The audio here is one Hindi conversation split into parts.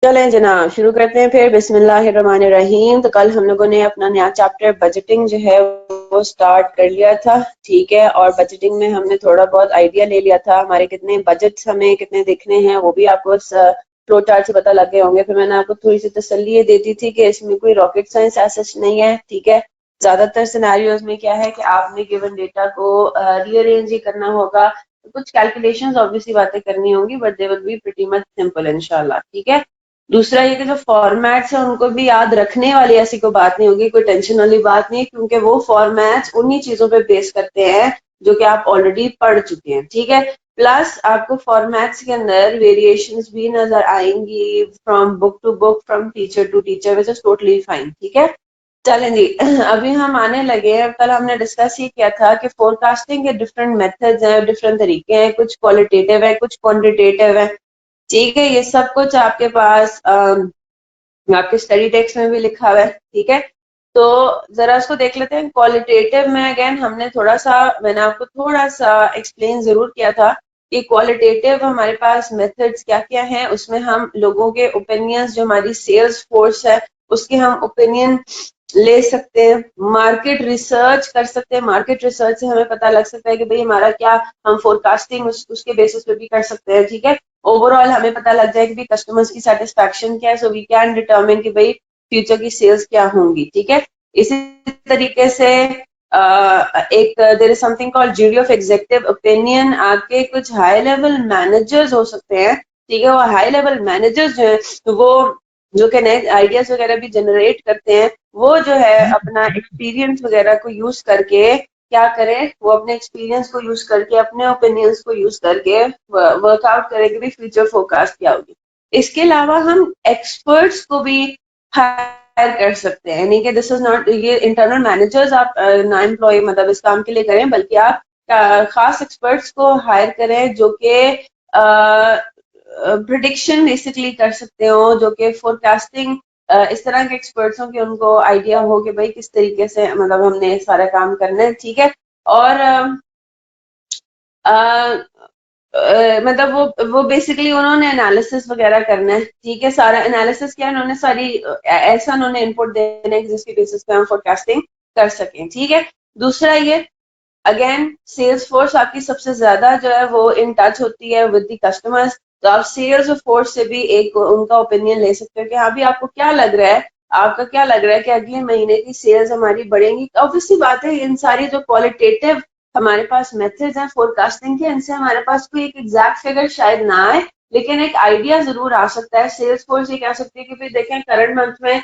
चलें जनाब शुरू करते हैं फिर बिस्मिल्लाहिर्रहमानिर्रहीम। तो कल हम लोगों ने अपना नया चैप्टर बजटिंग जो है वो स्टार्ट कर लिया था, ठीक है। और बजटिंग में हमने थोड़ा बहुत आइडिया ले लिया था, हमारे कितने बजट्स हमें कितने दिखने हैं वो भी आपको फ्लो चार्ट से पता लग गए होंगे। फिर मैंने आपको थोड़ी सी तसल्ली ये देती थी कि इसमें कोई रॉकेट साइंस ऐसा नहीं है, ठीक है। ज्यादातर सिनेरियोज में क्या है कि आपने गिवन डेटा को रीअरेंज ही करना होगा, कुछ कैलकुलेशंस ऑब्वियसली बातें करनी होंगी, but they will be pretty much simple इंशाल्लाह, ठीक है। दूसरा ये कि जो फॉर्मेट्स है उनको भी याद रखने वाली ऐसी कोई बात नहीं होगी, कोई टेंशन वाली बात नहीं है, क्योंकि वो फॉर्मेट्स उन्हीं चीजों पे बेस करते हैं जो कि आप ऑलरेडी पढ़ चुके हैं, ठीक है। प्लस आपको फॉर्मेट्स के अंदर वेरिएशंस भी नजर आएंगी from book to book, from teacher to teacher, which is totally fine, ठीक है। चलें जी, अभी हम आने लगे हैं। कल हमने डिस्कस ये किया था कि फोरकास्टिंग के डिफरेंट मेथड्स हैं, डिफरेंट तरीके हैं, कुछ क्वालिटेटिव है कुछ क्वांटिटेटिव है, ठीक है। ये सब कुछ आपके पास आपके स्टडी टेक्स्ट में भी लिखा हुआ है, ठीक है। तो जरा इसको देख लेते हैं। क्वालिटेटिव में अगेन हमने थोड़ा सा, मैंने आपको थोड़ा सा एक्सप्लेन जरूर किया था कि क्वालिटेटिव हमारे पास मेथड्स क्या क्या हैं। उसमें हम लोगों के ओपिनियंस, जो हमारी सेल्स फोर्स है उसके हम ओपिनियन ले सकते हैं, मार्केट रिसर्च कर सकते हैं। मार्केट रिसर्च से हमें पता लग सकता है कि भाई हमारा क्या, हम फोरकास्टिंग उसके बेसिस पे भी कर सकते हैं, ठीक है। ओवरऑल हमें पता लग जाए कि भाई कस्टमर्स की सेटिस्फैक्शन क्या है, सो वी कैन डिटरमिन कि भाई फ्यूचर की सेल्स क्या होंगी, ठीक है। इसी तरीके से एक there is something called jury of executive opinion. आपके कुछ हाई लेवल मैनेजर्स हो सकते हैं, ठीक है। वो हाई लेवल मैनेजर्स जो है वो जो कि नए आइडियाज वगैरह भी जनरेट करते हैं, वो जो है अपना एक्सपीरियंस वगैरह को यूज करके क्या करें, वो अपने एक्सपीरियंस को यूज करके, अपने ओपिनियंस को यूज करके वर्कआउट करें कि भी फ्यूचर फोरकास्ट क्या होगी। इसके अलावा हम एक्सपर्ट्स को भी हायर कर सकते हैं, यानी कि दिस इज नॉट ये इंटरनल मैनेजर्स आप ना एम्प्लॉय मतलब इस काम के लिए करें, बल्कि आप खास एक्सपर्ट्स को हायर करें जो कि प्रिडिक्शन बेसिकली कर सकते हो, जो कि फोरकास्टिंग इस तरह के एक्सपर्ट्स हो कि उनको आइडिया हो कि भाई किस तरीके से मतलब हमने सारा काम करना है, ठीक है। और मतलब वो बेसिकली उन्होंने एनालिसिस वगैरह करना है, ठीक है। सारा एनालिसिस किया उन्होंने, सारी ऐसा उन्होंने इनपुट देना है जिसकी बेसिस पे हम फोरकास्टिंग कर सकें, ठीक है। दूसरा ये, अगेन सेल्स फोर्स आपकी सबसे ज्यादा जो है वो इन टच होती है विद द कस्टमर्स। तो आप सेल्स फोर्स से भी एक उनका ओपिनियन ले सकते हो कि हाँ भी आपको क्या लग रहा है, आपका क्या लग रहा है कि अगले महीने की सेल्स हमारी बढ़ेंगी। ऑब्वियसली बात है, इन सारी जो क्वालिटेटिव हमारे पास मेथड्स हैं फोरकास्टिंग के, इनसे हमारे पास कोई एक एग्जैक्ट फिगर शायद ना आए, लेकिन एक आइडिया जरूर आ सकता है। सेल्स फोर्स ये कह सकती है कि फिर देखें करंट मंथ में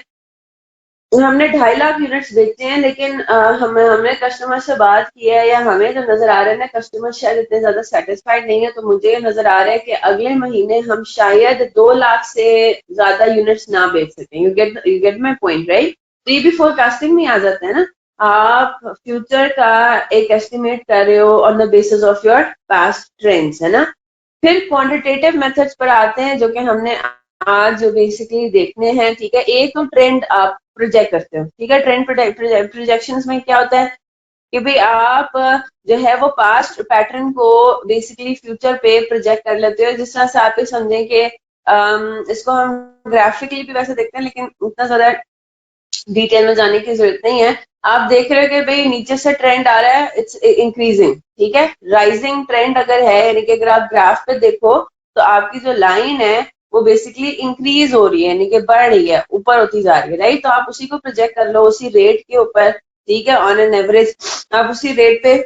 हमने 2.5 लाख यूनिट्स बेचे हैं, लेकिन हमने कस्टमर से बात की है, या हमें जो नजर आ रहा है ना कस्टमर शायद इतने ज्यादा सेटिस्फाइड नहीं है, तो मुझे ये नजर आ रहा है कि अगले महीने हम शायद 2 लाख से ज्यादा यूनिट्स ना बेच सकें। You get my point right. तो ये भी फोरकास्टिंग में आ जाता है ना, आप फ्यूचर का एक एस्टिमेट कर रहे हो on the basis of your past trends, है ना। फिर क्वांटिटेटिव मेथड्स पर आते हैं जो कि हमने आज जो बेसिकली देखने हैं, ठीक है। एक तो ट्रेंड आप प्रोजेक्ट करते हो, ठीक है। ट्रेंड प्रोजेक्शंस में क्या होता है कि भाई आप जो है वो पास्ट पैटर्न को बेसिकली फ्यूचर पे प्रोजेक्ट कर लेते हो। जिस तरह से आप ये समझें कि इसको हम ग्राफिकली भी वैसे देखते हैं, लेकिन उतना ज्यादा डिटेल में जाने की जरूरत नहीं है। आप देख रहे हो कि भाई नीचे से ट्रेंड आ रहा है, इट्स इंक्रीजिंग, ठीक है। राइजिंग ट्रेंड अगर है, यानी कि अगर आप ग्राफ पे देखो तो आपकी जो लाइन है वो बेसिकली इंक्रीज हो रही है, यानी कि बढ़ रही है, ऊपर होती जा रही है, राइट। तो आप उसी को प्रोजेक्ट कर लो उसी रेट के ऊपर, ठीक है। ऑन एन एवरेज आप उसी रेट पे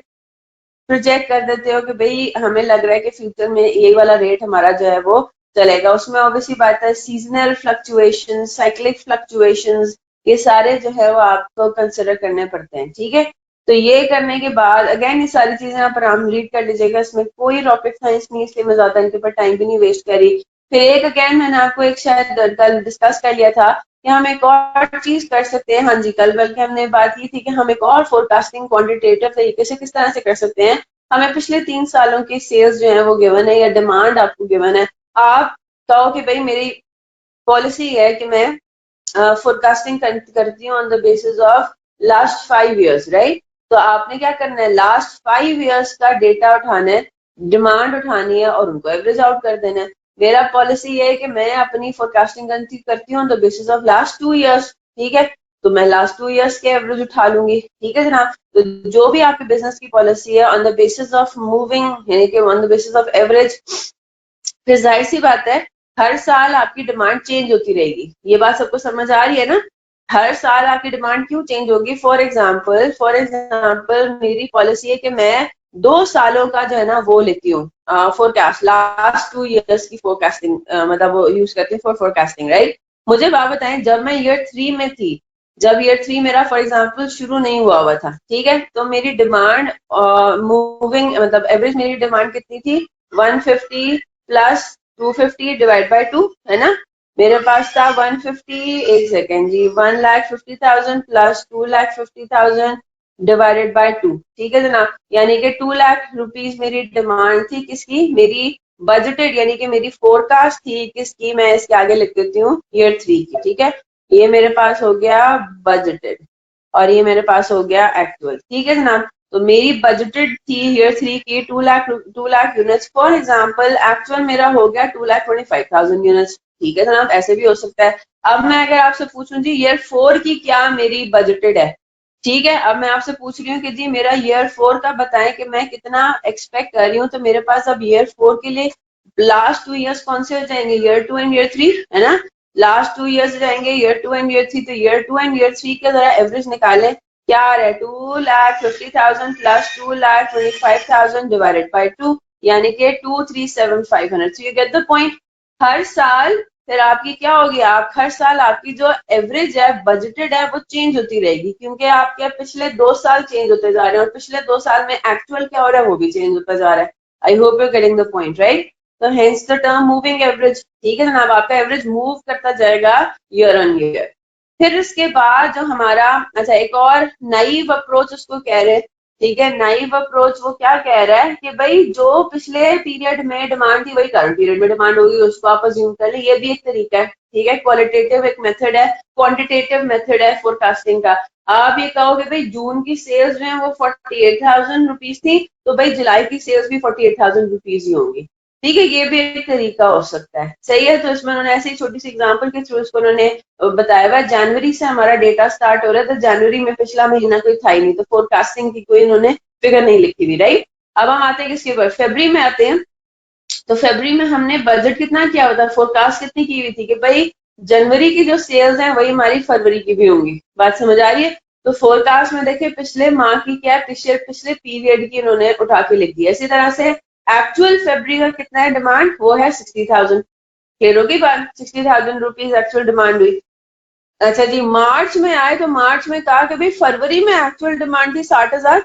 प्रोजेक्ट कर देते हो कि भाई हमें लग रहा है कि फ्यूचर में ये वाला रेट हमारा जो है वो चलेगा। उसमें ऑब्वियसली बात है सीजनल फ्लक्चुएशन, साइक्लिक फ्लक्चुएशन, ये सारे जो है वो आपको कंसिडर करने पड़ते हैं, ठीक है। तो ये करने के बाद अगेन ये सारी चीजें आप आराम रीड कर लीजिएगा, इसमें कोई रॉकेट साइंस नहीं, इसलिए मैं ज्यादा इनके ऊपर टाइम भी नहीं वेस्ट करी। फिर एक अगेन मैंने आपको एक शायद कल डिस्कस कर लिया था कि हम एक और चीज कर सकते हैं, हाँ जी कल बल्कि हमने बात की थी कि हम एक और फोरकास्टिंग क्वांटिटेटिव तरीके से किस तरह से कर सकते हैं। हमें पिछले 3 सालों की सेल्स जो है वो गिवन है, या डिमांड आपको गिवन है। आप कहो कि भाई मेरी पॉलिसी है कि मैं फोरकास्टिंग करती हूँ on the basis of last 5 years, right. तो आपने क्या करना है, लास्ट 5 ईयर्स का डेटा उठाना है, डिमांड उठानी है और उनको एवरेज आउट कर देना है। मेरा पॉलिसी ये है कि मैं अपनी फोरकास्टिंग करती हूँ on the basis of last 2 years, ठीक है। तो मैं लास्ट 2 इयर्स के एवरेज उठा लूंगी, ठीक है जनाब। तो जो भी आपके बिजनेस की पॉलिसी है on the basis of moving, यानी कि on the basis of average, फिर जाहिर सी बात है हर साल आपकी डिमांड चेंज होती रहेगी। ये बात सबको समझ आ रही है ना? हर साल आपकी डिमांड क्यों चेंज होगी? फॉर एग्जाम्पल मेरी पॉलिसी है कि मैं 2 सालों का जो है ना वो लेती हूँ फोरकास्ट, लास्ट 2 इयर्स की फोरकास्टिंग, मतलब वो यूज करती हूँ फॉर फोरकास्टिंग, राइट। मुझे बात बताएं, जब मैं ईयर 3 में थी, जब ईयर 3 मेरा फॉर एग्जाम्पल शुरू नहीं हुआ था, ठीक है, तो मेरी डिमांड मूविंग मतलब एवरेज मेरी डिमांड कितनी थी? 150 प्लस 250 डिवाइड बाय 2, है ना। मेरे पास था 150, एक सेकेंड जी, 1,50,000 प्लस 2,50,000 डिवाइडेड बाय 2, ठीक है जनाब। यानी कि 2 लाख रुपीज मेरी डिमांड थी, किसकी? मेरी बजटेड, यानी कि मेरी फोरकास्ट थी किसकी? मैं इसके आगे लिख देती हूँ ईयर 3 की, ठीक है। ये मेरे पास हो गया बजटेड और ये मेरे पास हो गया एक्चुअल, ठीक है जनाब। तो मेरी बजटेड थी ईयर 3 की 2 lakh units, for example actual मेरा हो गया 2,25,000 यूनिट्स, ठीक है जनाब। ऐसे भी हो सकता है। अब मैं अगर आपसे पूछूं जी ईयर 4 की क्या मेरी बजटेड है, ठीक है, अब मैं आपसे पूछ रही हूँ कि जी मेरा ईयर 4 का बताएं कि मैं कितना एक्सपेक्ट कर रही हूँ। तो मेरे पास अब ईयर 4 के लिए लास्ट 2 इयर्स कौन से हो जाएंगे? ईयर 2 एंड ईयर 3, है ना। लास्ट 2 इयर्स जाएंगे ईयर 2 एंड ईयर 3, तो ईयर 2 एंड ईयर 3 का जरा एवरेज निकालें। क्या आ रहा है? 2,50,000 प्लस 2,25,000 डिवाइडेड बाई 2, यानी कि 2,37,500। So you get the point. हर साल फिर आपकी क्या होगी? आप हर साल आपकी जो एवरेज है, बजटेड है, वो चेंज होती रहेगी, क्योंकि आपके पिछले 2 साल चेंज होते जा रहे हैं और पिछले 2 साल में एक्चुअल क्या हो रहा है वो भी चेंज होता जा रहा है। I hope you getting the point, right. तो hence the term moving average, ठीक है जनाब। आपका एवरेज मूव करता जाएगा ईयर ऑन ईयर। फिर इसके बाद जो हमारा, अच्छा, एक और नाइव अप्रोच उसको कह रहे हैं, ठीक है। नाइव अप्रोच वो क्या कह रहा है कि भाई जो पिछले पीरियड में डिमांड थी वही करंट पीरियड में डिमांड होगी, उसको आप अज्यूम कर लें। ये भी एक तरीका है, ठीक है। क्वालिटेटिव एक मेथड है, क्वांटिटेटिव मेथड है फोरकास्टिंग का। आप ये कहोगे भाई जून की सेल्स जो है वो 48,000 रुपीज थी, तो भाई जुलाई की सेल्स भी 48,000 रुपीज ही होंगी, ठीक है। ये भी एक तरीका हो सकता है, सही है। तो इसमें उन्होंने ऐसी छोटी सी एग्जांपल के थ्रू इसको उन्होंने बताया हुआ। जनवरी से हमारा डेटा स्टार्ट हो रहा है, तो जनवरी में पिछला महीना कोई था ही नहीं, तो फोरकास्टिंग की कोई इन्होंने फिगर नहीं लिखी हुई, राइट। अब हम आते हैं किसके ऊपर? फरवरी में आते हैं। तो फरवरी में हमने बजट कितना किया हुआ था, फोरकास्ट कितनी की हुई थी कि भाई जनवरी की जो सेल्स हैं वही हमारी फरवरी की भी होंगी। बात समझ आ रही है? तो फोरकास्ट में देखिए पिछले माह की क्या है, पिछले पिछले पीरियड की इन्होंने उठा के लिख दिया। इसी तरह से एक्चुअल फरवरी का कितना है डिमांड, वो है 60,000। क्लियर होगी बात? 60,000 रुपीज एक्चुअल डिमांड हुई। अच्छा जी, मार्च में आए तो मार्च में कहा कि भाई फरवरी में एक्चुअल डिमांड थी 60,000,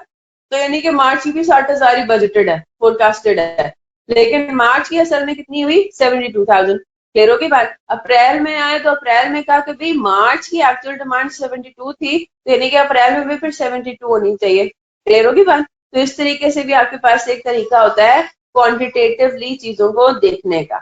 तो यानी कि मार्च की भी 60,000 ही बजटेड है, फोरकास्टेड है। लेकिन मार्च की असल में कितनी हुई? 72,000। क्लियर होगी बात? अप्रैल में आए तो अप्रैल में कहा कि भाई मार्च की एक्चुअल डिमांड 72 थी, तो यानी कि अप्रैल में भी फिर 72 होनी चाहिए। क्लियर होगी बात? तो इस तरीके से भी आपके पास एक तरीका होता है क्वांटिटेटिवली चीजों को देखने का।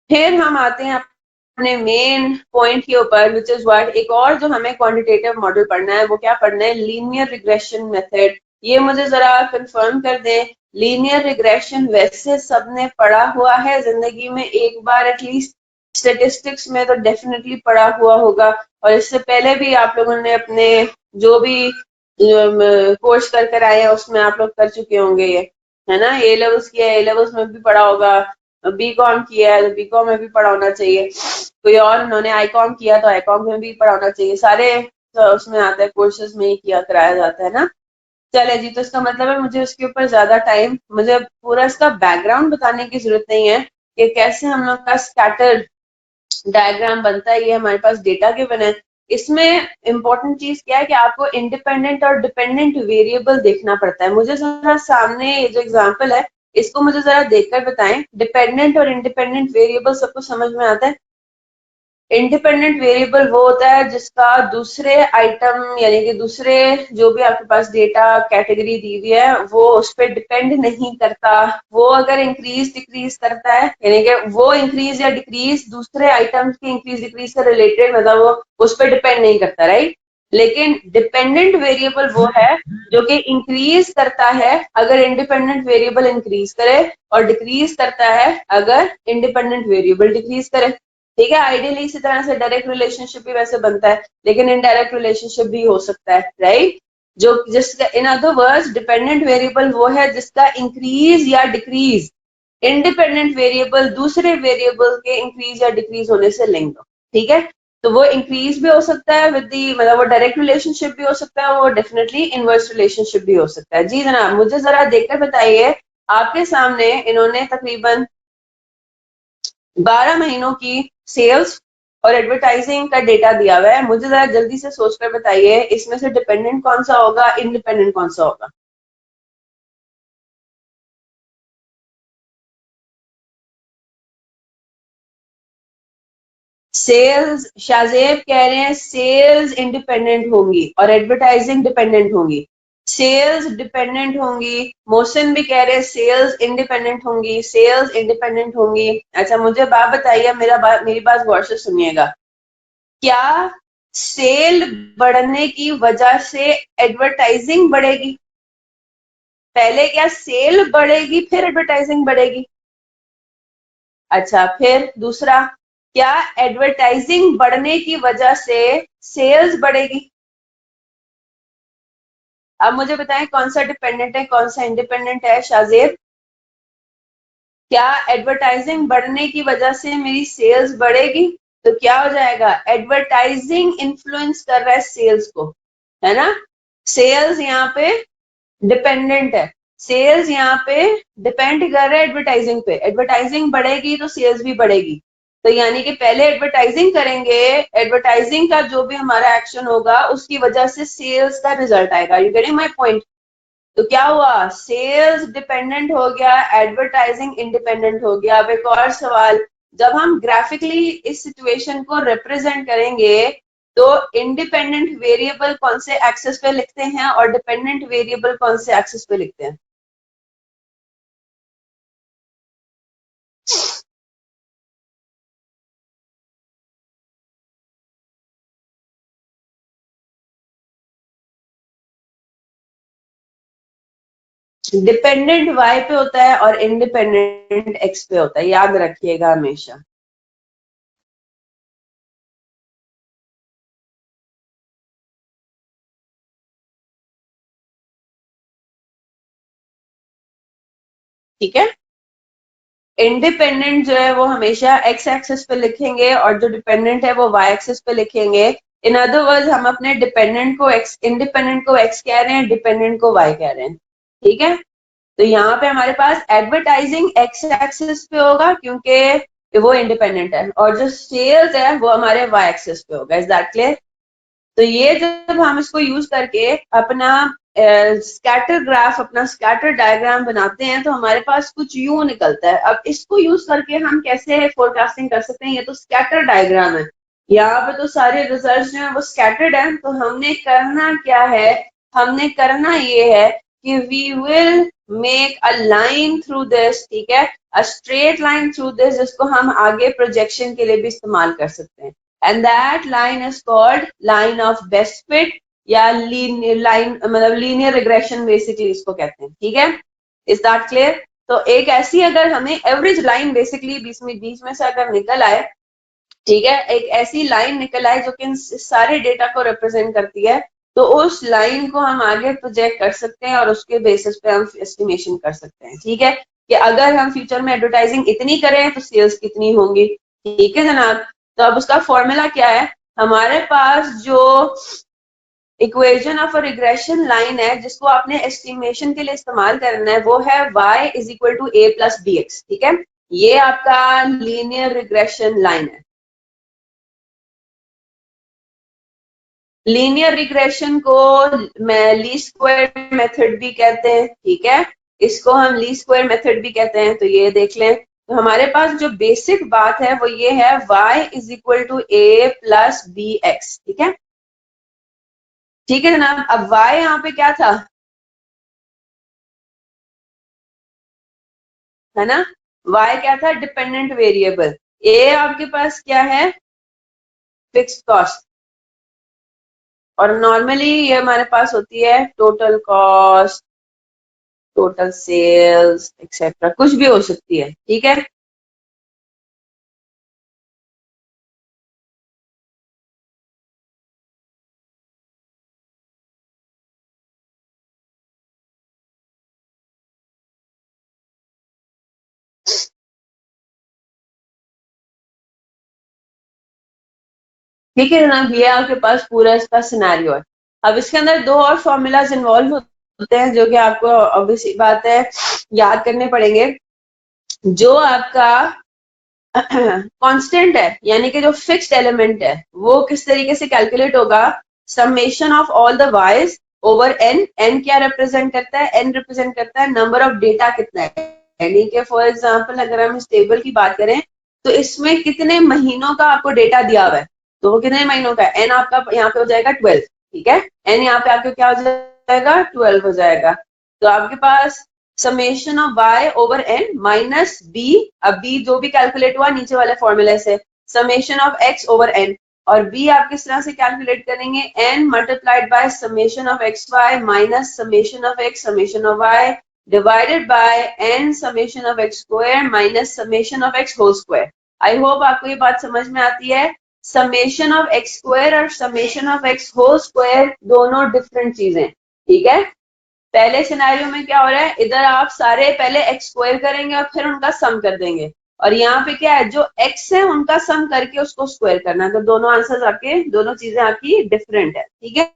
फिर हम आते हैं अपने मेन पॉइंट के ऊपर, विच इज व्हाट, एक और जो हमें क्वांटिटेटिव मॉडल पढ़ना है वो क्या पढ़ना है? Linear regression method. ये मुझे जरा कंफर्म कर दें, लीनियर रिग्रेशन वैसे सबने पढ़ा हुआ है जिंदगी में एक बार एटलीस्ट, स्टेटिस्टिक्स में तो डेफिनेटली पढ़ा हुआ होगा, और इससे पहले भी आप लोगों ने अपने जो भी कोर्स कर कर आए हैं उसमें आप लोग कर चुके होंगे ये, है ना। ए लेवल्स किया है, ए लेवल्स में भी पढ़ा होगा। बी कॉम किया है तो बी कॉम में भी पढ़ा होना चाहिए। कोई और उन्होंने आई कॉम किया तो आई कॉम में भी पढ़ा होना चाहिए। सारे तो उसमें आता है, कोर्सेज में ही किया कराया जाता है ना। चले जी, तो इसका मतलब है मुझे उसके ऊपर ज्यादा टाइम, मुझे पूरा इसका बैकग्राउंड बताने की जरूरत नहीं है कि कैसे हम लोग का स्कैटर डायग्राम बनता है। ये हमारे पास डेटा के बने। इसमें इंपॉर्टेंट चीज क्या है कि आपको इंडिपेंडेंट और डिपेंडेंट वेरिएबल देखना पड़ता है। मुझे जरा सामने ये जो एग्जांपल है इसको मुझे जरा देखकर बताएं। डिपेंडेंट और इंडिपेंडेंट वेरिएबल सबको समझ में आता है? इंडिपेंडेंट वेरिएबल वो होता है जिसका दूसरे आइटम, यानी कि दूसरे जो भी आपके पास डेटा कैटेगरी दी हुई है वो उस पर डिपेंड नहीं करता। वो अगर इंक्रीज डिक्रीज करता है, यानी कि वो इंक्रीज या डिक्रीज दूसरे आइटम्स के इंक्रीज डिक्रीज से रिलेटेड, मतलब वो उस पर डिपेंड नहीं करता, राइट। लेकिन डिपेंडेंट वेरिएबल वो है जो कि इंक्रीज करता है अगर इंडिपेंडेंट वेरिएबल इंक्रीज करे और डिक्रीज करता है अगर इंडिपेंडेंट वेरिएबल डिक्रीज करे। ठीक है, आइडियली इसी तरह से डायरेक्ट रिलेशनशिप भी वैसे बनता है, लेकिन इनडायरेक्ट रिलेशनशिप भी हो सकता है, राइट। जो जिसका in other words dependent variable वो है जिसका इंक्रीज या डिक्रीज इंडिपेंडेंट वेरिएबल दूसरे वेरिएबल के इंक्रीज या डिक्रीज होने से लिंक हो। ठीक है, तो वो इंक्रीज भी हो सकता है विद दी, मतलब वो डायरेक्ट रिलेशनशिप भी हो सकता है, वो डेफिनेटली इनवर्स रिलेशनशिप भी हो सकता है। जी जनाब, मुझे जरा देखकर बताइए, आपके सामने इन्होंने तकरीबन 12 महीनों की सेल्स और एडवर्टाइजिंग का डेटा दिया हुआ है। मुझे जरा जल्दी से सोचकर बताइए इसमें से डिपेंडेंट कौन सा होगा, इंडिपेंडेंट कौन सा होगा। सेल्स, शाजेब कह रहे हैं सेल्स इंडिपेंडेंट होंगी और एडवर्टाइजिंग डिपेंडेंट होंगी। सेल्स डिपेंडेंट होंगी, मोहसिन भी कह रहे हैं सेल्स इंडिपेंडेंट होंगी, सेल्स इंडिपेंडेंट होंगी। अच्छा मुझे बात बताइए, मेरी बात गौर से सुनिएगा। क्या सेल बढ़ने की वजह से एडवर्टाइजिंग बढ़ेगी? पहले क्या सेल बढ़ेगी फिर एडवर्टाइजिंग बढ़ेगी? अच्छा, फिर दूसरा, क्या एडवर्टाइजिंग बढ़ने की वजह से सेल्स बढ़ेगी? अब मुझे बताएं कौन सा डिपेंडेंट है कौन सा इंडिपेंडेंट है शाजेब। क्या एडवर्टाइजिंग बढ़ने की वजह से मेरी सेल्स बढ़ेगी? तो क्या हो जाएगा, एडवर्टाइजिंग इन्फ्लुएंस कर रहा है सेल्स को, है ना। सेल्स यहाँ पे डिपेंडेंट है, सेल्स यहाँ पे डिपेंड कर रहा है एडवर्टाइजिंग पे। एडवर्टाइजिंग बढ़ेगी तो सेल्स भी बढ़ेगी। तो यानी कि पहले एडवर्टाइजिंग करेंगे, एडवर्टाइजिंग का जो भी हमारा एक्शन होगा उसकी वजह से सेल्स का रिजल्ट आएगा। You getting my point. तो क्या हुआ, सेल्स डिपेंडेंट हो गया, एडवर्टाइजिंग इंडिपेंडेंट हो गया। अब एक और सवाल, जब हम ग्राफिकली इस सिचुएशन को रिप्रेजेंट करेंगे तो इंडिपेंडेंट वेरिएबल कौन से एक्सेस पे लिखते हैं और डिपेंडेंट वेरिएबल कौन से एक्सेस पे लिखते हैं? डिपेंडेंट वाई पे होता है और इंडिपेंडेंट एक्स पे होता है, याद रखिएगा हमेशा। ठीक है, इंडिपेंडेंट जो है वो हमेशा एक्स एक्सिस पे लिखेंगे और जो डिपेंडेंट है वो वाई एक्सिस पे लिखेंगे। इन अदर वर्ड्स हम अपने डिपेंडेंट को एक्स, इंडिपेंडेंट को एक्स कह रहे हैं, डिपेंडेंट को वाई कह रहे हैं। ठीक है, तो यहाँ पे हमारे पास एडवर्टाइजिंग एक्स एक्सिस पे होगा क्योंकि वो इंडिपेंडेंट है, और जो सेल्स है वो हमारे वाई एक्सिस पे होगा। Is that clear? तो ये जब हम इसको यूज करके अपना स्कैटर ग्राफ, अपना स्कैटर डायग्राम बनाते हैं तो हमारे पास कुछ यूं निकलता है। अब इसको यूज करके हम कैसे फोरकास्टिंग कर सकते हैं, ये तो स्कैटर डायग्राम है, यहाँ पे तो सारे रिजल्ट जो है वो स्कैटर्ड है। तो हमने करना क्या है, हमने करना ये है कि we will make a line through this. ठीक है, a straight line through this, जिसको हम आगे प्रोजेक्शन के लिए भी इस्तेमाल कर सकते हैं। And that line is called line of best fit, या लीनियर लाइन, मतलब लीनियर रिग्रेशन बेसिकली इसको कहते हैं। ठीक है, इज दैट क्लियर? तो एक ऐसी अगर हमें एवरेज लाइन बेसिकली बीच में से अगर निकल आए, ठीक है, एक ऐसी लाइन निकल आए जो कि इन सारे डेटा को रिप्रेजेंट करती है, तो उस लाइन को हम आगे प्रोजेक्ट कर सकते हैं और उसके बेसिस पे हम एस्टिमेशन कर सकते हैं। ठीक है, कि अगर हम फ्यूचर में एडवर्टाइजिंग इतनी करें तो सेल्स कितनी होंगी। ठीक है जनाब, तो अब उसका फॉर्मूला क्या है, हमारे पास जो equation of a regression line है जिसको आपने एस्टिमेशन के लिए इस्तेमाल करना है वो है y is equal to a plus B X. ठीक है, ये आपका लीनियर रिग्रेशन लाइन है। लीनियर रिग्रेशन को मैं लीस्ट स्क्वायर मेथड भी कहते हैं। ठीक है, इसको हम लीस्ट स्क्वायर मेथड भी कहते हैं। तो ये देख लें, तो हमारे पास जो बेसिक बात है वो ये है y is equal to a plus B X. ठीक है, ठीक है जनाब। अब y यहाँ पे क्या था, है ना, y क्या था, डिपेंडेंट वेरिएबल। a आपके पास क्या है, फिक्स्ड कॉस्ट। और नॉर्मली ये हमारे पास होती है total cost, total sales etcetera, कुछ भी हो सकती है, ठीक है। ठीक है जनाब, ये आपके पास पूरा इसका सिनेरियो है। अब इसके अंदर दो और फॉर्मूलाज इन्वॉल्व होते हैं जो कि आपको ऑब्वियसली बात है याद करने पड़ेंगे। जो आपका कांस्टेंट है यानी कि जो फिक्स्ड एलिमेंट है वो किस तरीके से कैलकुलेट होगा, summation of all the y's over N. N क्या रिप्रेजेंट करता है, एन रिप्रेजेंट करता है नंबर ऑफ डेटा कितना है, यानी कि फॉर एग्जांपल अगर हम इस टेबल की बात करें तो इसमें कितने महीनों का आपको डेटा दिया हुआ है, तो वो कितने महीनों का है, एन आपका यहाँ पे हो जाएगा 12, ठीक है। एन यहाँ पे आपको क्या हो जाएगा, 12 हो जाएगा। तो आपके पास summation of y over n minus b, अब b जो भी कैलकुलेट हुआ नीचे वाले फॉर्मूले से, summation of x over n, और b आप किस तरह से कैलकुलेट करेंगे, n multiplied by summation of X Y minus summation of x summation of y divided by n summation of x square minus summation of x whole square. I hope आपको ये बात समझ में आती है। समेशन ऑफ x स्क्वायर और summation of x whole square दोनों डिफरेंट चीजें, ठीक है। पहले सिनेरियो में क्या हो रहा है, इधर आप सारे पहले एक्स स्क्वायर करेंगे और फिर उनका सम कर देंगे, और यहाँ पे क्या है, जो एक्स है उनका सम करके उसको स्क्वायर करना है, तो दोनों आंसर्स आपके, दोनों चीजें आपकी डिफरेंट है, ठीक है।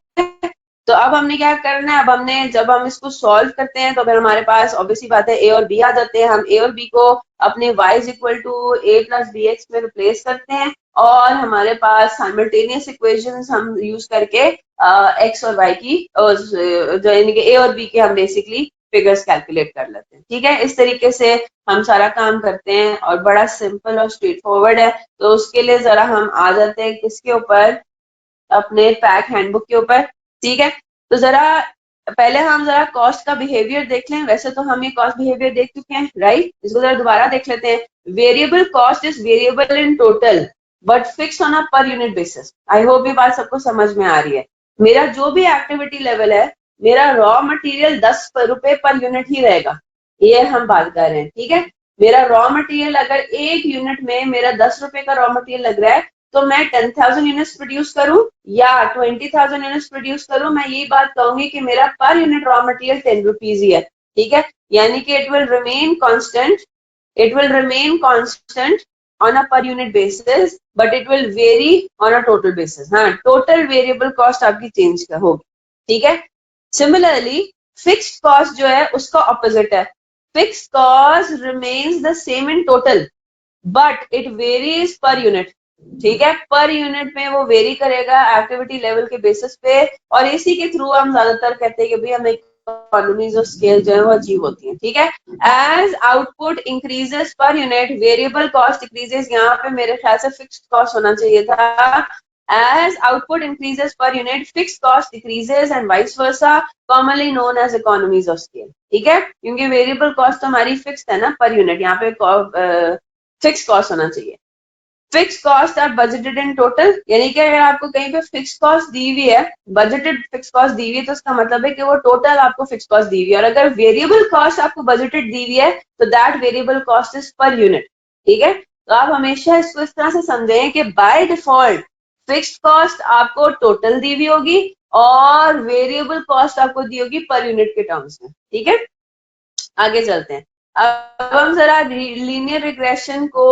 तो अब हमने क्या करना है, अब हमने जब हम इसको सॉल्व करते हैं तो फिर हमारे पास ऑब्वियसली बात है ए और बी आ जाते हैं। हम ए और बी को अपने y is equal to A plus B X में रिप्लेस करते हैं, और हमारे पास साइमल्टेनियस इक्वेशंस हम यूज करके एक्स और वाई की जो यानी कि ए और बी के हम बेसिकली फिगर्स कैलकुलेट कर लेते हैं, ठीक है। इस तरीके से हम सारा काम करते हैं और बड़ा सिंपल और स्ट्रेट फॉरवर्ड है। तो उसके लिए जरा हम आ जाते हैं किसके ऊपर, अपने पैक हैंडबुक के ऊपर, ठीक है। तो जरा पहले हम जरा कॉस्ट का बिहेवियर देख लें, वैसे तो हम ये कॉस्ट बिहेवियर देख चुके हैं राइट, इसको जरा दोबारा देख लेते हैं। Variable cost is variable in total but fix on a per unit basis. I hope ये बात सबको समझ में आ रही है। मेरा जो भी एक्टिविटी लेवल है, मेरा रॉ मटेरियल 10 रुपए पर यूनिट ही रहेगा, ये हम बात कर रहे हैं, ठीक है। मेरा रॉ मटेरियल अगर एक यूनिट में मेरा 10 रुपए का रॉ मटेरियल लग रहा है, तो मैं 10,000 यूनिट्स प्रोड्यूस करूं या 20,000 यूनिट्स प्रोड्यूस करूं, मैं यही बात कहूंगी कि मेरा per unit raw material 10 rupees ही है, ठीक है। यानी कि it will remain constant, it will remain constant on a per unit basis but it will vary on a total basis। हाँ, total variable cost आपकी चेंज होगी, ठीक है। सिमिलरली फिक्स्ड कॉस्ट जो है उसका ऑपोजिट है, fixed cost remains the same in total but it varies per unit, ठीक है। पर यूनिट में वो वेरी करेगा एक्टिविटी लेवल के बेसिस पे, और इसी के थ्रू हम ज्यादातर कहते हैं कि भाई हमें इकोनॉमीज ऑफ स्केल जो है वो अचीव होती है, ठीक है। As output increases per unit variable cost decreases, यहाँ पे मेरे ख्याल से फिक्स्ड कॉस्ट होना चाहिए था। as output increases per unit fixed cost decreases and vice versa, commonly known as economies of scale, ठीक है। क्योंकि वेरिएबल कॉस्ट तो हमारी फिक्स्ड है ना पर यूनिट, यहाँ पे फिक्स कॉस्ट होना चाहिए। Fix cost are budgeted in total, यानी कि अगर आपको कहीं पे फिक्स कॉस्ट दी हुई है, बजटेड फिक्स कॉस्ट दी हुई है, तो उसका मतलब है कि वो टोटल आपको फिक्स कॉस्ट दी हुई है, और अगर वेरिएबल कॉस्ट आपको बजटेड दी हुई है तो that variable cost is per unit, ठीक है। तो आप हमेशा इसको इस तरह से समझें कि बाय डिफॉल्ट फिक्स्ड कॉस्ट आपको टोटल दी हुई होगी और वेरिएबल कॉस्ट आपको दी होगी पर यूनिट के टर्म्स में, ठीक है। आगे चलते हैं। अब हम जरा लीनियर रिग्रेशन को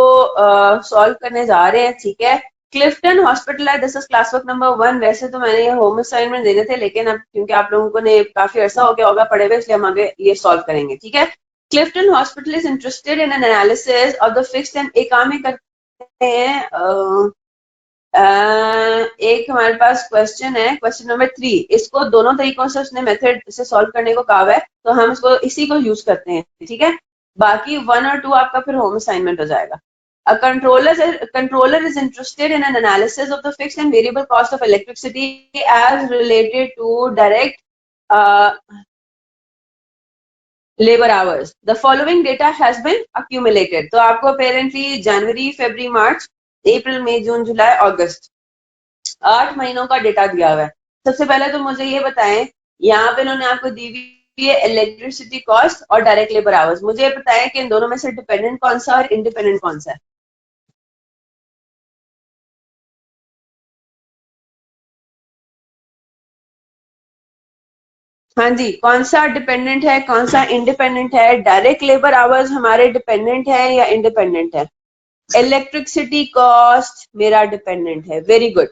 सॉल्व करने जा रहे हैं, ठीक है। क्लिफ्टन हॉस्पिटल है, this is class work number 1। वैसे तो मैंने ये होम असाइनमेंट देने थे, लेकिन अब क्योंकि आप लोगों को ने काफी अर्सा हो गया होगा पढ़े हुए, इसलिए हम आगे ये सॉल्व करेंगे, ठीक है। Clifton hospital is interested in an analysis of the fixed and, एक काम ही करते हैं। एक हमारे पास क्वेश्चन है, क्वेश्चन नंबर 3, इसको दोनों तरीकों से उसने मेथड से सॉल्व करने को कहा है, तो हम इसको इसी को यूज करते हैं, ठीक है। बाकी 1 और 2 आपका फिर होम असाइनमेंट हो जाएगा। A controller is interested in an analysis of the fixed and variable cost of electricity as related to direct uh, labor hours. The following data has been accumulated. तो आपको apparently जनवरी, फरवरी, मार्च, अप्रैल, मई, जून, जुलाई, अगस्त 8 महीनों का डेटा दिया हुआ है। सबसे पहले तो मुझे ये बताएं, यहाँ पे इन्होंने आपको दी हुई है इलेक्ट्रिसिटी कॉस्ट और डायरेक्ट लेबर आवर्स। मुझे ये बताएं कि इन दोनों में से डिपेंडेंट कौन सा और इंडिपेंडेंट कौन सा है। हाँ जी, कौन सा डिपेंडेंट है कौन सा इंडिपेंडेंट है? डायरेक्ट लेबर आवर्स हमारे डिपेंडेंट है या इंडिपेंडेंट है? इलेक्ट्रिसिटी कॉस्ट मेरा डिपेंडेंट है, very good.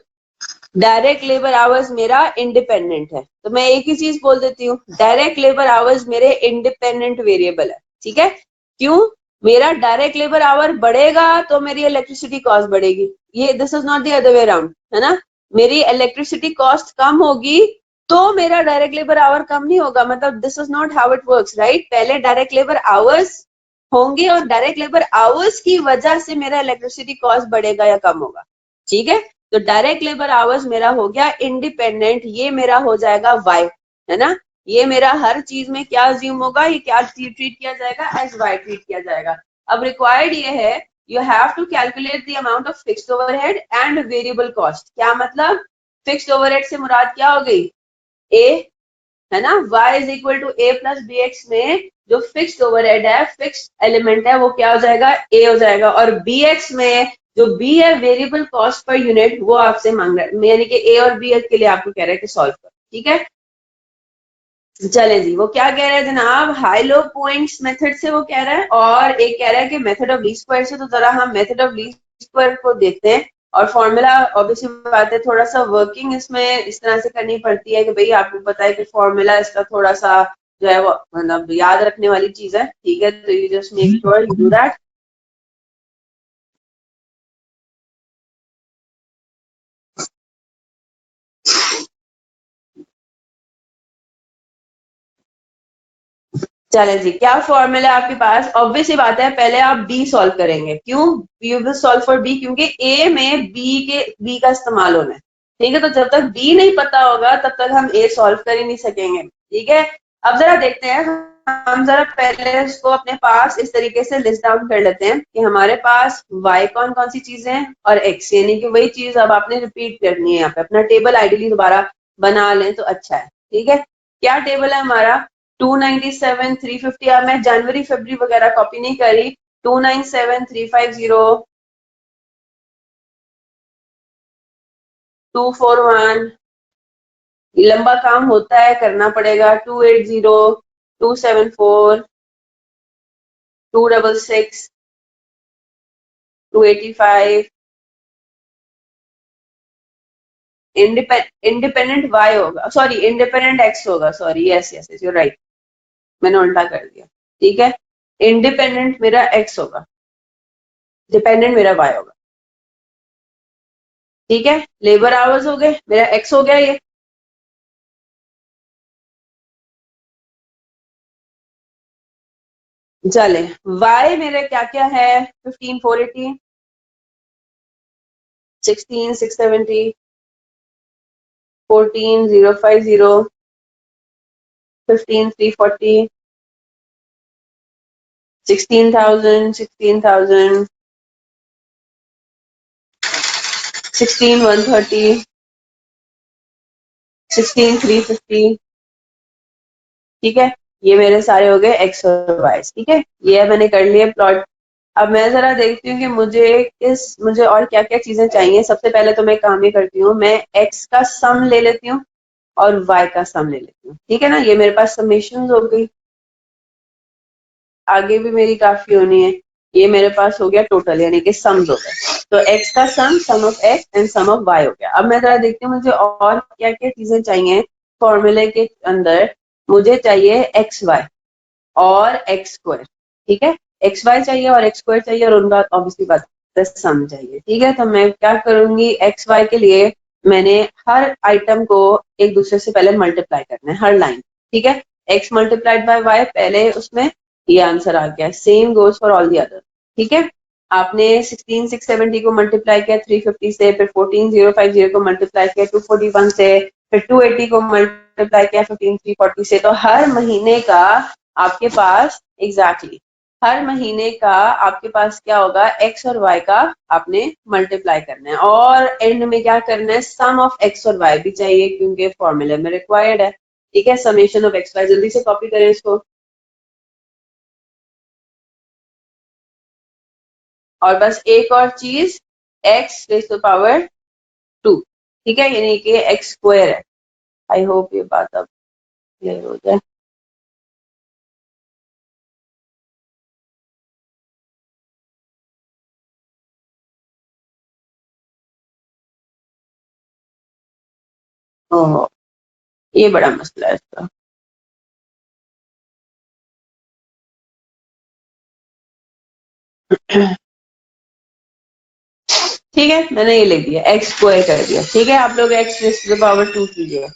Direct labour hours मेरा इंडिपेंडेंट है। तो मैं एक ही चीज बोल देती हूँ, डायरेक्ट लेबर आवर्स मेरे इंडिपेंडेंट वेरिएबल है। ठीक है, क्यों? मेरा डायरेक्ट लेबर आवर बढ़ेगा तो मेरी इलेक्ट्रिसिटी कॉस्ट बढ़ेगी। ये this is not the other way around, है ना? मेरी इलेक्ट्रिसिटी कॉस्ट कम होगी तो मेरा डायरेक्ट लेबर आवर कम नहीं होगा। मतलब this is not how it works, right? पहले डायरेक्ट लेबर आवर्स होंगे और डायरेक्ट लेबर आवर्स की वजह से मेरा इलेक्ट्रिसिटी कॉस्ट बढ़ेगा या कम होगा। ठीक है, तो डायरेक्ट लेबर आवर्स मेरा हो गया इंडिपेंडेंट, ये मेरा हो जाएगा वाई, है ना? ये मेरा हर चीज में क्या अज्यूम होगा, ये क्या ट्रीट किया जाएगा? एज वाई ट्रीट किया जाएगा। अब रिक्वायर्ड ये है, you have to calculate the amount of fixed overhead and variable cost. क्या मतलब? फिक्स्ड ओवरहेड से मुराद क्या हो गई? ए, है ना? y is equal to A plus B X में जो फिक्स्ड ओवरहेड है, फिक्स्ड एलिमेंट है, वो क्या हो जाएगा? ए हो जाएगा। और बी एक्स में जो बी है, वेरिएबल कॉस्ट पर यूनिट, वो आपसे मांग रहा है, यानी कि ए और बी के लिए आपको कह रहा है कि सॉल्व करो। ठीक है, चले जी। वो क्या कह रहा है जनाब? हाई लो पॉइंट्स मेथड से वो कह रहा है, और एक कह रहा है कि मेथड ऑफ लीस्ट स्क्वायर से। तो जरा हम मेथड ऑफ लीस्ट स्क्वायर को देखते हैं। और फॉर्मूला ऑब्वियसली बात है, थोड़ा सा वर्किंग इसमें इस तरह से करनी पड़ती है कि भाई आपको पता है कि फॉर्मूला इसका थोड़ा सा जो है वो मतलब याद रखने वाली चीज है। ठीक है, तो you just make sure you do that. चले जी, क्या फॉर्मूला आपके पास? ऑब्वियसली बात है, पहले आप बी सॉल्व करेंगे। क्यों? You will solve for B, क्योंकि ए में बी का इस्तेमाल होना है। ठीक है, तो जब तक बी नहीं पता होगा तब तक हम ए सॉल्व कर ही नहीं सकेंगे। ठीक है, अब जरा देखते हैं, हम जरा पहले इसको अपने पास इस तरीके से लिस्ट डाउन कर लेते हैं कि हमारे पास y कौन कौन सी चीजें हैं और x, यानी कि वही चीज अब आपने रिपीट करनी है। यहाँ पे अपना टेबल आइडियली दोबारा बना लें तो अच्छा है। ठीक है, क्या टेबल है हमारा? 297 350। अब मैं जनवरी फरवरी वगैरह कॉपी नहीं करी। 297 350 241, लंबा काम होता है, करना पड़ेगा। 280 274 266 285। इंडिपेंडेंट वाई होगा, सॉरी इंडिपेंडेंट एक्स होगा, sorry, yes yes yes, you right, मैंने उल्टा कर दिया। ठीक है, इंडिपेंडेंट मेरा एक्स होगा, डिपेंडेंट मेरा वाई होगा। ठीक है, लेबर आवर्स हो गए, मेरा एक्स हो गया ये। चले, वाई मेरे क्या क्या है? 15 480, 16 670, 14 050, 15 340, 16,000 16,000, 16 130, 16 350। ठीक है, ये मेरे सारे हो गए एक्स और वाई। ठीक है, ये मैंने कर लिया प्लॉट। अब मैं जरा देखती हूँ कि मुझे और क्या क्या चीजें चाहिए। सबसे पहले तो मैं काम ये करती हूँ, मैं एक्स का सम ले लेती हूँ और वाई का सम ले लेती हूँ। ठीक है ना, ये मेरे पास समेशन हो गई, आगे भी मेरी काफी होनी है। ये मेरे पास हो गया टोटल, यानी कि सम्स हो गए। तो एक्स का sum of X and sum of Y हो गया। अब मैं जरा देखती हूँ मुझे और क्या क्या चीजें चाहिए फॉर्मूले के अंदर। मुझे चाहिए एक्स वाई और एक्स स्क्वायर। ठीक है, एक्स वाई चाहिए और एक्स स्क्वायर चाहिए, और उनका ऑब्वियसली बात सम चाहिए। ठीक है, तो मैं क्या करूंगी, एक्स वाई के लिए मैंने हर आइटम को एक दूसरे से पहले मल्टीप्लाई करना है, हर लाइन। ठीक है, एक्स मल्टीप्लाइड बाय वाई पहले उसमें, ये आंसर आ गया। Same goes for all the other. ठीक है, आपने 16 670 को मल्टीप्लाई किया 350 से, फिर 14 050 को मल्टीप्लाई किया 241 से, फिर 280 को मल्टीप्लाई किया 15 340 से। तो हर महीने का आपके पास एग्जैक्टली हर महीने का आपके पास क्या होगा, एक्स और वाई का आपने मल्टीप्लाई करना है, और एंड में क्या करना है, सम ऑफ एक्स और वाई भी चाहिए क्योंकि फॉर्मूले में रिक्वायर्ड है। ठीक है, समेशन ऑफ एक्स वाई, जल्दी से कॉपी करें इसको। और बस एक और चीज, एक्स रेज टू पावर 2, ठीक है, यानी कि एक्स स्क्वायर है। आई होप ये बात अब क्लियर हो जाए। ओह, ये बड़ा मसला है इसका। ठीक है, मैंने ये लिख दिया, एक्स स्क्वायर कर दिया। ठीक है, आप लोग एक्स रेज टू पावर 2 कीजिए।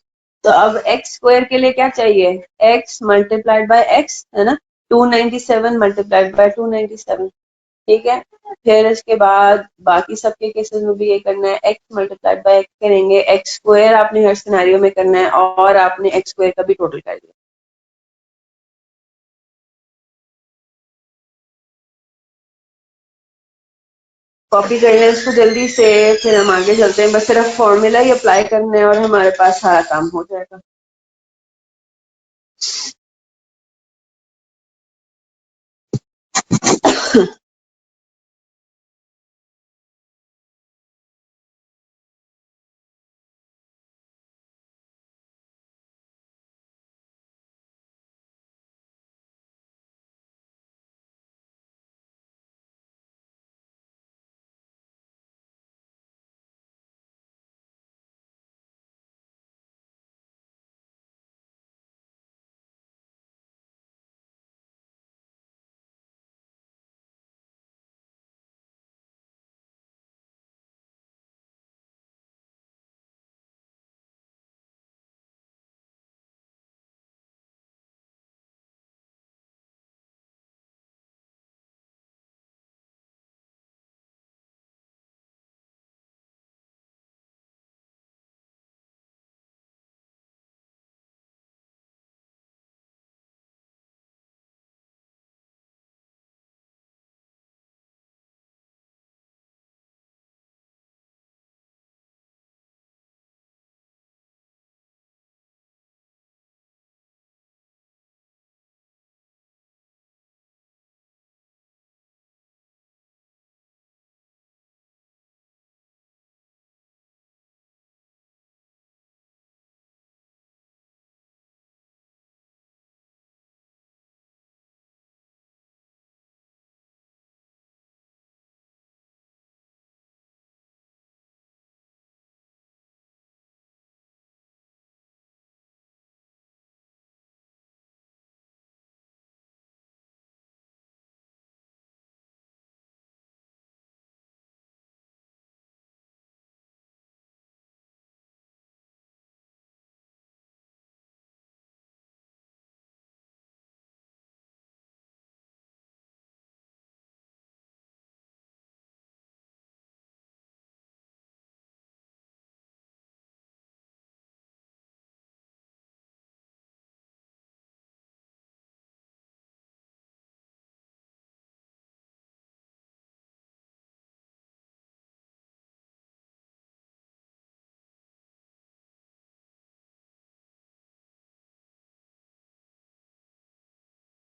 तो अब एक्स स्क्वायर के लिए क्या चाहिए, एक्स मल्टीप्लाइड बाय एक्स, है ना, 297 मल्टीप्लाइड बाय 297। ठीक है, फिर इसके बाद बाकी सबके केसेस में भी ये करना है, एक्स मल्टीप्लाइड बाय एक्स करेंगे, एक्स स्क्वायर आपने हर सिनेरियो में करना है, और आपने एक्स स्क्वायर का भी टोटल कर दिया। कॉपी कर लें इसको जल्दी से, फिर हम आगे चलते हैं। बस सिर्फ फॉर्मूला ही अप्लाई करना है और हमारे पास सारा काम हो जाएगा।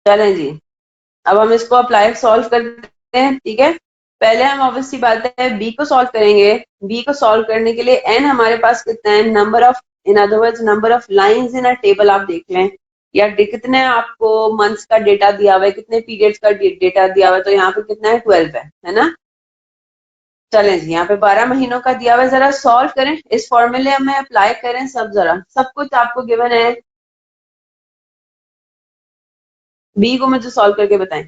चलें जी, अब हम इसको अप्लाई सॉल्व करते हैं। ठीक है, पहले हम ऑब्वियसली बात है बी को सॉल्व करेंगे। बी को सॉल्व करने के लिए एन हमारे पास कितना है, number of, in other words number of lines in a table आप देख लें, या कितने आपको मंथ्स का डेटा दिया हुआ है, कितने पीरियड्स का डेटा दिया हुआ है, तो यहाँ पे कितना है, 12 है ना। चलें जी, यहाँ पे 12 महीनों का दिया हुआ है, जरा सॉल्व करें, इस फॉर्मूले में अप्लाई करें सब, जरा सब कुछ आपको गिवन है। बी को मुझे सॉल्व करके बताएं।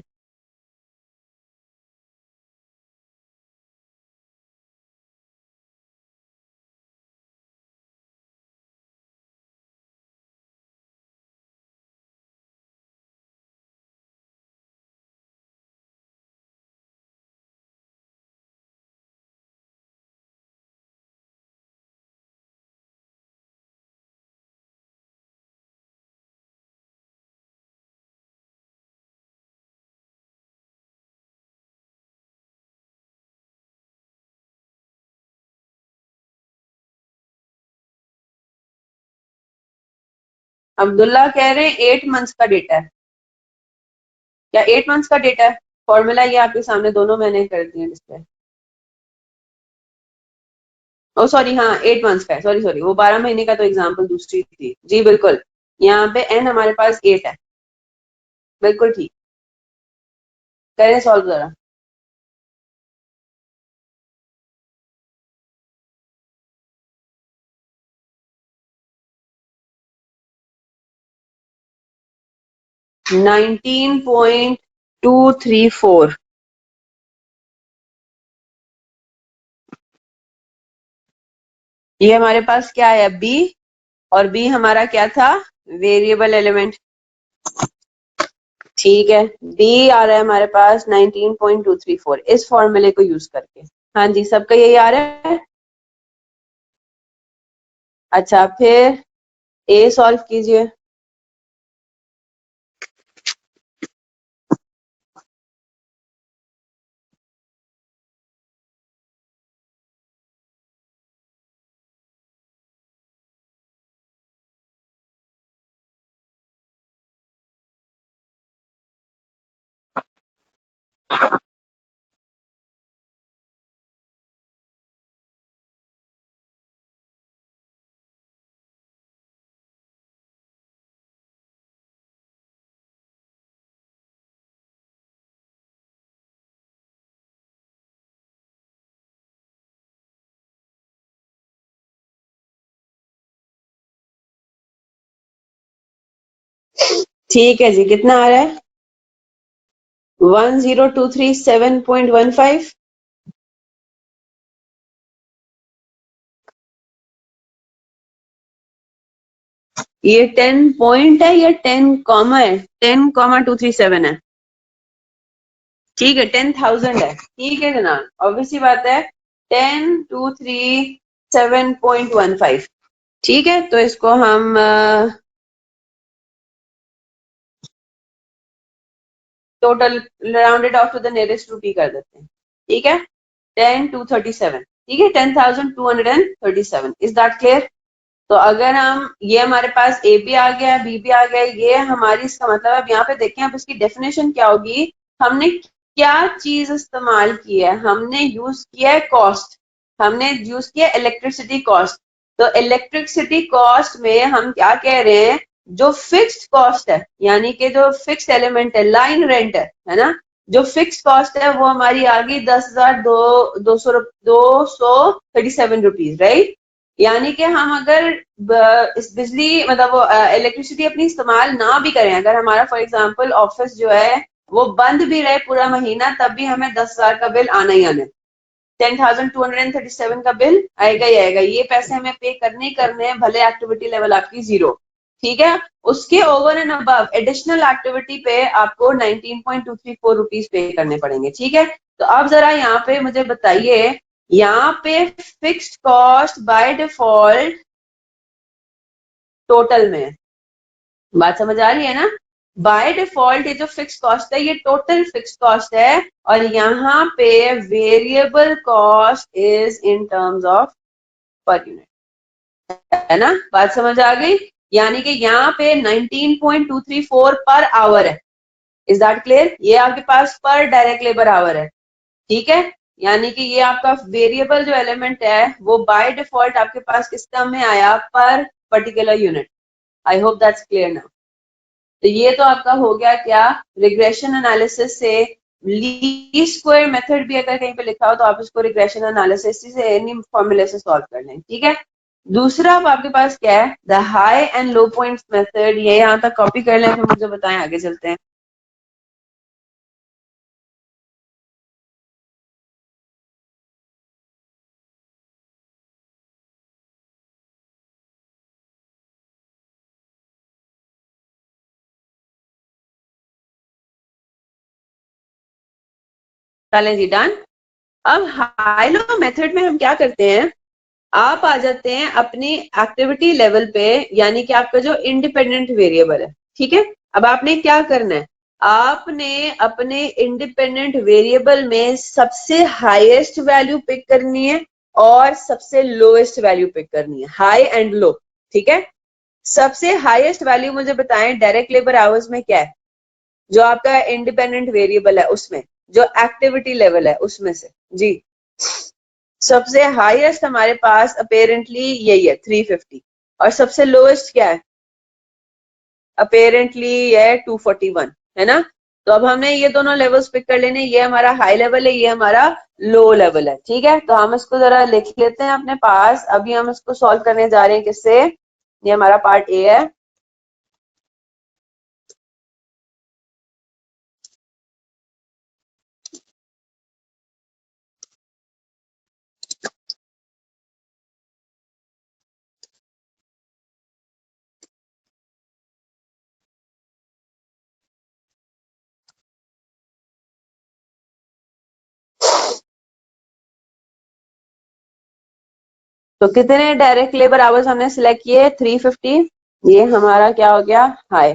अब्दुल्ला कह रहे हैं 8 मंथ्स का डेटा है। क्या 8 मंथ्स का डेटा है? फॉर्मूला ये आपके सामने दोनों मैंने कर दिए डिस्प्ले। ओ सॉरी, हाँ 8 मंथ्स का है, सॉरी सॉरी, वो 12 महीने का तो एग्जाम्पल दूसरी थी जी, बिल्कुल। यहाँ पे एन हमारे पास 8 है, बिल्कुल ठीक। करें सॉल्व जरा। Nineteen point two three four. ये हमारे पास क्या है, बी, और बी हमारा क्या था, वेरिएबल एलिमेंट। ठीक है, बी आ रहा है हमारे पास 19.234 इस फॉर्मूले को यूज करके। हाँ जी, सबका यही आ रहा है। अच्छा, फिर ए सॉल्व कीजिए। ठीक है जी, कितना आ रहा है, 10237.15। ये 10 पॉइंट है या 10 कॉमा है, 10,237 है। ठीक है, 10,000 है, ठीक है जनाब, ऑब्वियसली बात है। 10,237.15। ठीक है, तो इसको हम total rounded off to the nearest rupee कर देते हैं। ठीक है, 10,237, ठीक है, 10,237, इज दैट क्लियर? तो अगर हम, ये हमारे पास ए भी आ गया, बी भी आ गया, ये हमारी, इसका मतलब अब यहाँ पे देखें, अब इसकी डेफिनेशन क्या होगी। हमने क्या चीज इस्तेमाल की है, हमने यूज किया है कॉस्ट, हमने यूज किया इलेक्ट्रिसिटी कॉस्ट। तो इलेक्ट्रिसिटी कॉस्ट में हम क्या कह रहे हैं, जो फिक्स्ड कॉस्ट है, यानी कि जो फिक्स्ड एलिमेंट है, लाइन रेंट है ना, जो फिक्स कॉस्ट है वो हमारी आ गई 10,237 रुपीज, राइट। यानी कि हम अगर इस बिजली, मतलब वो इलेक्ट्रिसिटी अपनी इस्तेमाल ना भी करें, अगर हमारा फॉर एग्जांपल ऑफिस जो है वो बंद भी रहे पूरा महीना, तब भी हमें 10,000 का बिल आना ही आना है। 10,237 का बिल आएगा ही आएगा, ये पैसे हमें पे करने ही करने हैं, भले एक्टिविटी लेवल आपकी जीरो। ठीक है, उसके over and above additional activity पे आपको 19.234 रुपीज पे करने पड़ेंगे। ठीक है, तो अब जरा यहाँ पे मुझे बताइए, यहाँ पे fixed cost by default total में, बात समझ आ रही है ना? बाय डिफॉल्ट ये जो फिक्स कॉस्ट है ये टोटल फिक्स कॉस्ट है, और यहाँ पे variable cost is in terms of per unit, है ना? बात समझ आ गई? यानी कि यहाँ पे 19.234 पर आवर है, इज दैट क्लियर? ये आपके पास पर डायरेक्ट लेबर आवर है। ठीक है, यानी कि ये आपका वेरिएबल जो एलिमेंट है वो बाय डिफॉल्ट आपके पास किस टर्म में आया, पर particular unit. I hope that's clear now. तो ये तो आपका हो गया क्या, रिग्रेशन एनालिसिस से। लीस्ट स्क्वायर मेथड भी अगर कहीं पे लिखा हो तो आप इसको रिग्रेशन एनालिसिस से एनी फॉर्मूले से सॉल्व कर लें। ठीक है, दूसरा अब आपके पास क्या है, the high and low points method. ये यहाँ तक कॉपी कर लें, फिर मुझे बताएं, आगे चलते हैं। चलें जी, डन। अब हाई लो मेथड में हम क्या करते हैं, आप आ जाते हैं अपनी एक्टिविटी लेवल पे, यानी कि आपका जो इंडिपेंडेंट वेरिएबल है। ठीक है, अब आपने क्या करना है, आपने अपने इंडिपेंडेंट वेरिएबल में सबसे हाईएस्ट वैल्यू पिक करनी है और सबसे लोएस्ट वैल्यू पिक करनी है, हाई एंड लो। ठीक है, सबसे हाईएस्ट वैल्यू मुझे बताएं डायरेक्ट लेबर आवर्स में क्या है, जो आपका इंडिपेंडेंट वेरिएबल है उसमें, जो एक्टिविटी लेवल है उसमें से। जी, सबसे हाईएस्ट हमारे पास अपेरेंटली यही है 350, और सबसे लोएस्ट क्या है, अपेरेंटली ये 241 है ना। तो अब हमने ये दोनों लेवल्स पिक कर लेने, ये हमारा हाई लेवल है, ये हमारा लो लेवल है। ठीक है, तो हम इसको जरा लिख लेते हैं अपने पास। अभी हम इसको सॉल्व करने जा रहे हैं किससे, ये हमारा पार्ट ए है। तो कितने डायरेक्ट लेबर आवर्स हमने सिलेक्ट किए, 350। ये हमारा क्या हो गया, हाई।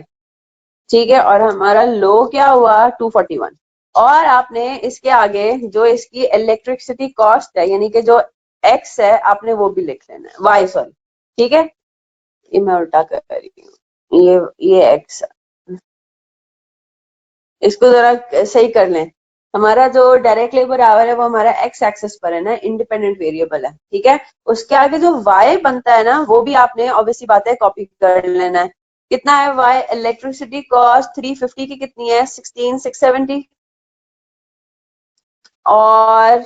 ठीक है, और हमारा लो क्या हुआ, 241। और आपने इसके आगे जो इसकी इलेक्ट्रिसिटी कॉस्ट है, यानी कि जो एक्स है, आपने वो भी लिख लेना है, वाई सॉरी। ठीक है, ये मैं उल्टा कर रही हूँ, ये एक्स, इसको जरा सही कर लें। हमारा जो डायरेक्ट लेबर आवर है वो हमारा एक्स एक्सेस पर है ना, इंडिपेंडेंट वेरिएबल है। ठीक है, उसके आगे जो वाई बनता है ना, वो भी आपने ऑब्वियसली बात है कॉपी कर लेना है। कितना है वाई, इलेक्ट्रिसिटी कॉस्ट 350 की कितनी है, 16670, और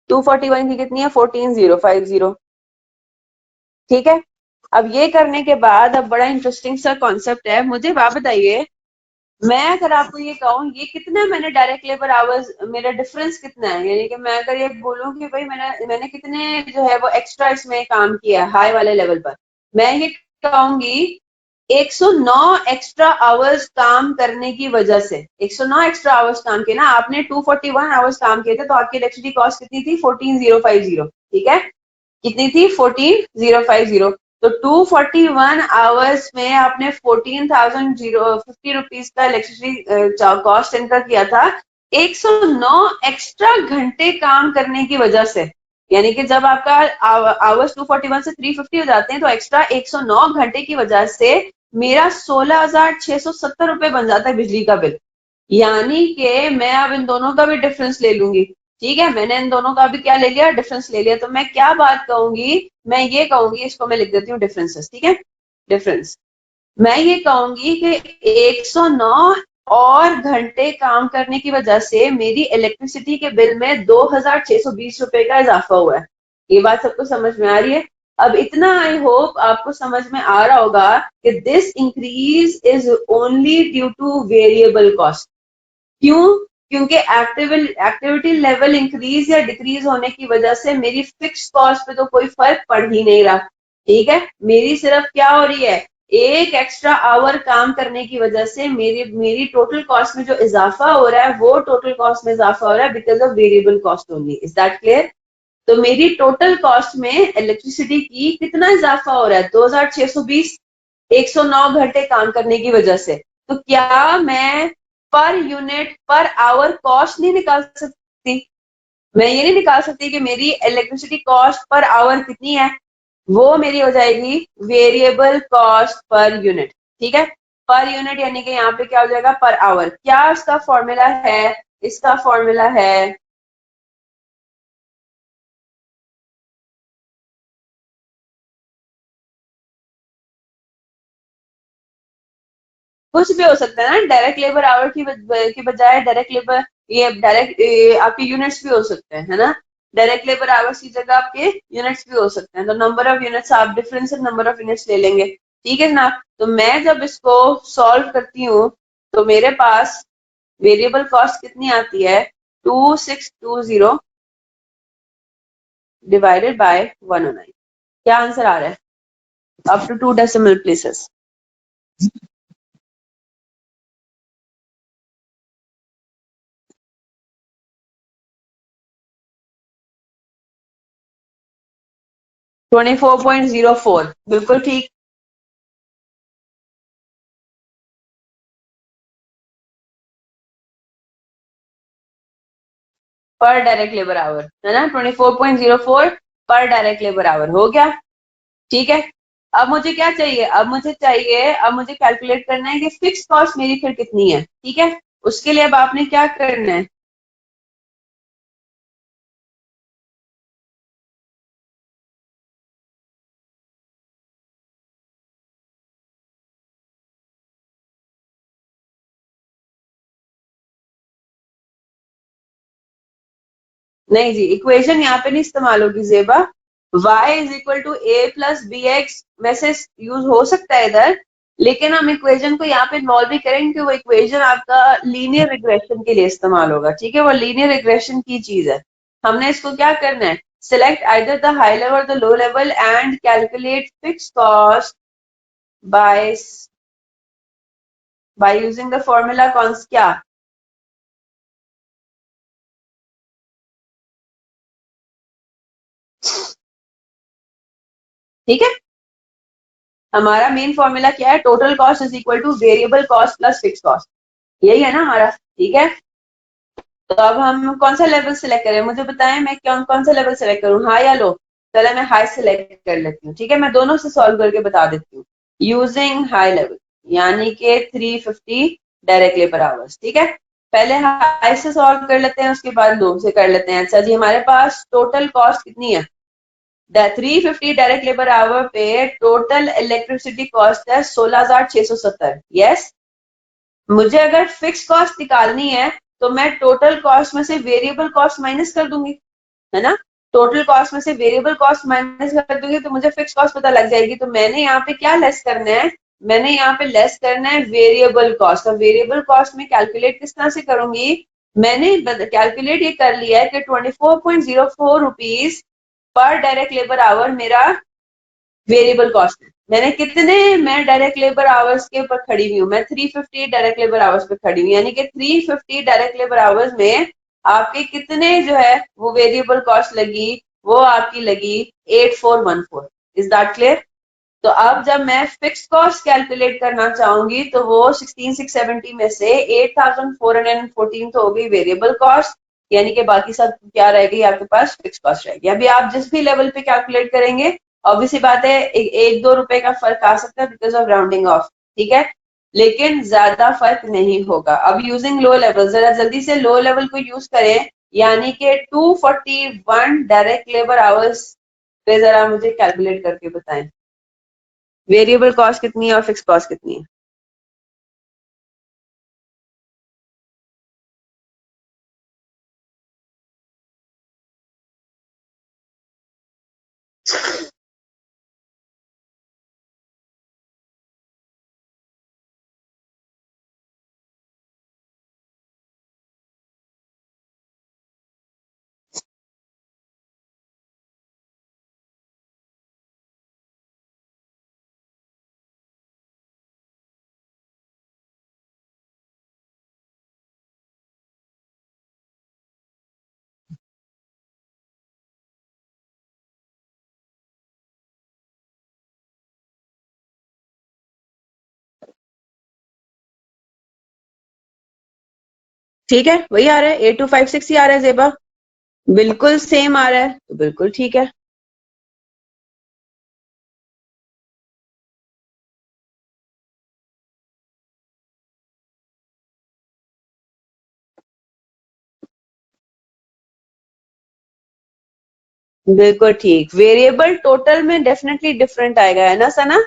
241 की कितनी है, 14050। ठीक है, अब ये करने के बाद अब बड़ा इंटरेस्टिंग सा कॉन्सेप्ट है, मुझे आप बताइए, मैं अगर आपको ये कहूँ ये कितना मैंने डायरेक्ट लेबर आवर्स, मेरा डिफरेंस कितना है, यानी कि मैं अगर ये बोलूँ कि भाई मैंने कितने जो है वो एक्स्ट्रा इसमें काम किया हाई वाले लेवल पर, मैं ये कहूंगी 109 एक्स्ट्रा आवर्स काम करने की वजह से, 109 एक्स्ट्रा आवर्स काम किए ना आपने, 241 आवर्स काम किए थे, तो आपकी इलेक्ट्रिसिटी कॉस्ट कितनी थी, 14050। ठीक है, कितनी थी, 14050। तो 241 आवर्स में आपने 14,050 रुपीज का इलेक्ट्रिसिटी कॉस्ट इनकर किया था, 109 एक्स्ट्रा घंटे काम करने की वजह से। यानी कि जब आपका आवर्स 241 से 350 हो जाते हैं, तो एक्स्ट्रा 109 घंटे की वजह से मेरा 16,670 रुपए बन जाता है बिजली का बिल। यानी कि मैं अब इन दोनों का भी डिफरेंस ले लूंगी। ठीक है, मैंने इन दोनों का भी क्या ले लिया, डिफरेंस ले लिया। तो मैं क्या बात कहूंगी, मैं ये कहूंगी, इसको मैं लिख देती हूँ डिफरेंसेस। ठीक है, डिफरेंस, मैं ये कहूंगी कि 109 और घंटे काम करने की वजह से मेरी इलेक्ट्रिसिटी के बिल में 2,620 रुपए का इजाफा हुआ है। ये बात सबको समझ में आ रही है। अब इतना आई होप आपको समझ में आ रहा होगा कि this increase is only due two variable cost. क्यों, क्योंकि एक्टिविटी लेवल इंक्रीज या डिक्रीज होने की वजह से मेरी फिक्स कॉस्ट पे तो कोई फर्क पड़ ही नहीं रहा। ठीक है, मेरी सिर्फ क्या हो रही है, एक एक्स्ट्रा आवर काम करने की वजह से मेरी मेरी टोटल कॉस्ट में जो इजाफा हो रहा है, वो टोटल कॉस्ट में इजाफा हो रहा है because of variable cost only. Is that clear? तो मेरी टोटल कॉस्ट में इलेक्ट्रिसिटी की कितना इजाफा हो रहा है, 2,620, 109 घंटे काम करने की वजह से। तो क्या मैं per unit per hour cost नहीं निकाल सकती, मैं ये नहीं निकाल सकती कि मेरी इलेक्ट्रिसिटी कॉस्ट पर आवर कितनी है, वो मेरी हो जाएगी वेरिएबल कॉस्ट पर यूनिट। ठीक है, पर यूनिट यानी कि यहाँ पे क्या हो जाएगा, पर आवर। क्या इसका फॉर्मूला है, इसका फॉर्मूला है, कुछ भी हो सकता है ना, डायरेक्ट लेबर आवर की बजाय डायरेक्ट लेबर, ये डायरेक्ट आपके यूनिट्स भी हो सकते हैं, है ना। डायरेक्ट लेबर आवर्स की जगह आपके यूनिट्स भी हो सकते हैं, तो नंबर ऑफ यूनिट्स आप डिफरेंस नंबर ऑफ यूनिट्स ले लेंगे। ठीक है ना। तो मैं जब इसको सॉल्व करती हूँ, तो मेरे पास वेरिएबल कॉस्ट कितनी आती है, 2620 डिवाइडेड बाय 109। क्या आंसर आ रहा है, अप टू 2 डेसिमल प्लेसेस। 24.04, बिल्कुल ठीक। पर डायरेक्ट लेबर आवर है ना, 24.04 पर डायरेक्ट लेबर आवर हो गया। ठीक है, अब मुझे क्या चाहिए, अब मुझे कैलकुलेट करना है कि फिक्स कॉस्ट मेरी फिर कितनी है, ठीक है। उसके लिए अब आपने क्या करना है, नहीं जी, इक्वेशन यहाँ पे नहीं इस्तेमाल होगी जेबा। y is equal to A plus B X वैसे यूज हो सकता है इधर, लेकिन हम इक्वेशन को यहाँ पे इन्वॉल्व भी करेंगे कि वो इक्वेशन आपका लीनियर रिग्रेशन के लिए इस्तेमाल होगा, ठीक है। वो लीनियर रिग्रेशन की चीज है। हमने इसको क्या करना है, select either the high level the low level and calculate fix cost by using the formula cons क्या, ठीक है। हमारा मेन फॉर्मूला क्या है, total cost is equal two variable cost plus fix cost, यही है ना हमारा, ठीक है। तो अब हम कौन सा लेवल सिलेक्ट करें, मुझे बताएं मैं कौन कौन सा लेवल सिलेक्ट करूं, हाई या लो। चलो मैं हाई सिलेक्ट कर लेती हूँ, ठीक है। मैं दोनों से सॉल्व करके बता देती हूँ। यूजिंग हाई लेवल यानी कि 350 डायरेक्ट लेबर आवर्स, ठीक है। पहले हाई से सॉल्व कर लेते हैं, उसके बाद लो से कर लेते हैं। अच्छा जी, हमारे पास टोटल कॉस्ट कितनी है, 350 डायरेक्ट लेबर आवर पे टोटल इलेक्ट्रिसिटी कॉस्ट है 16,670, यस। मुझे अगर फिक्स कॉस्ट निकालनी है तो मैं टोटल कॉस्ट में से वेरिएबल कॉस्ट माइनस कर दूंगी, है ना। टोटल कॉस्ट में से वेरिएबल कॉस्ट माइनस कर दूंगी तो मुझे फिक्स कॉस्ट पता लग जाएगी। तो मैंने यहाँ पे क्या लेस करना है, मैंने यहाँ पे लेस करना है वेरिएबल कॉस्ट। और वेरिएबल कॉस्ट में कैलकुलेट किस तरह से करूंगी, मैंने कैलकुलेट ये कर लिया है कि 24.04 rupees per direct labour our मेरा वेरिएबल कॉस्ट है। मैंने कितने, मैं डायरेक्ट लेबर आवर्स के ऊपर खड़ी हुई हूँ, मैं 350 डायरेक्ट लेबर आवर्स पे खड़ी हुई, यानी कि 350 डायरेक्ट लेबर आवर्स में आपके कितने जो है वो वेरिएबल कॉस्ट लगी, वो आपकी लगी 8414। Is that clear. तो अब जब मैं फिक्स कॉस्ट कैलकुलेट करना चाहूंगी तो वो 16670 में से 8414 तो हो गई वेरिएबल कॉस्ट, यानी कि बाकी सब क्या रह गई आपके पास, फिक्स कॉस्ट रहेगी। अभी आप जिस भी लेवल पे कैलकुलेट करेंगे, ऑब्वियसली बात है एक दो रुपए का फर्क आ सकता है बिकॉज ऑफ राउंडिंग ऑफ, ठीक है, लेकिन ज्यादा फर्क नहीं होगा। अब यूजिंग लो लेवल, जरा जल्दी से लो लेवल को यूज करें, यानी कि 241 डायरेक्ट लेबर आवर्स पे जरा मुझे कैलकुलेट करके बताएं वेरिएबल कॉस्ट कितनी है और फिक्स कॉस्ट कितनी है। ठीक है, वही आ रहा है, 8256 ही आ रहा है जेबा, बिल्कुल सेम आ रहा है, तो बिल्कुल ठीक है। बिल्कुल ठीक, वेरिएबल टोटल में डेफिनेटली डिफरेंट आएगा, है ना सना।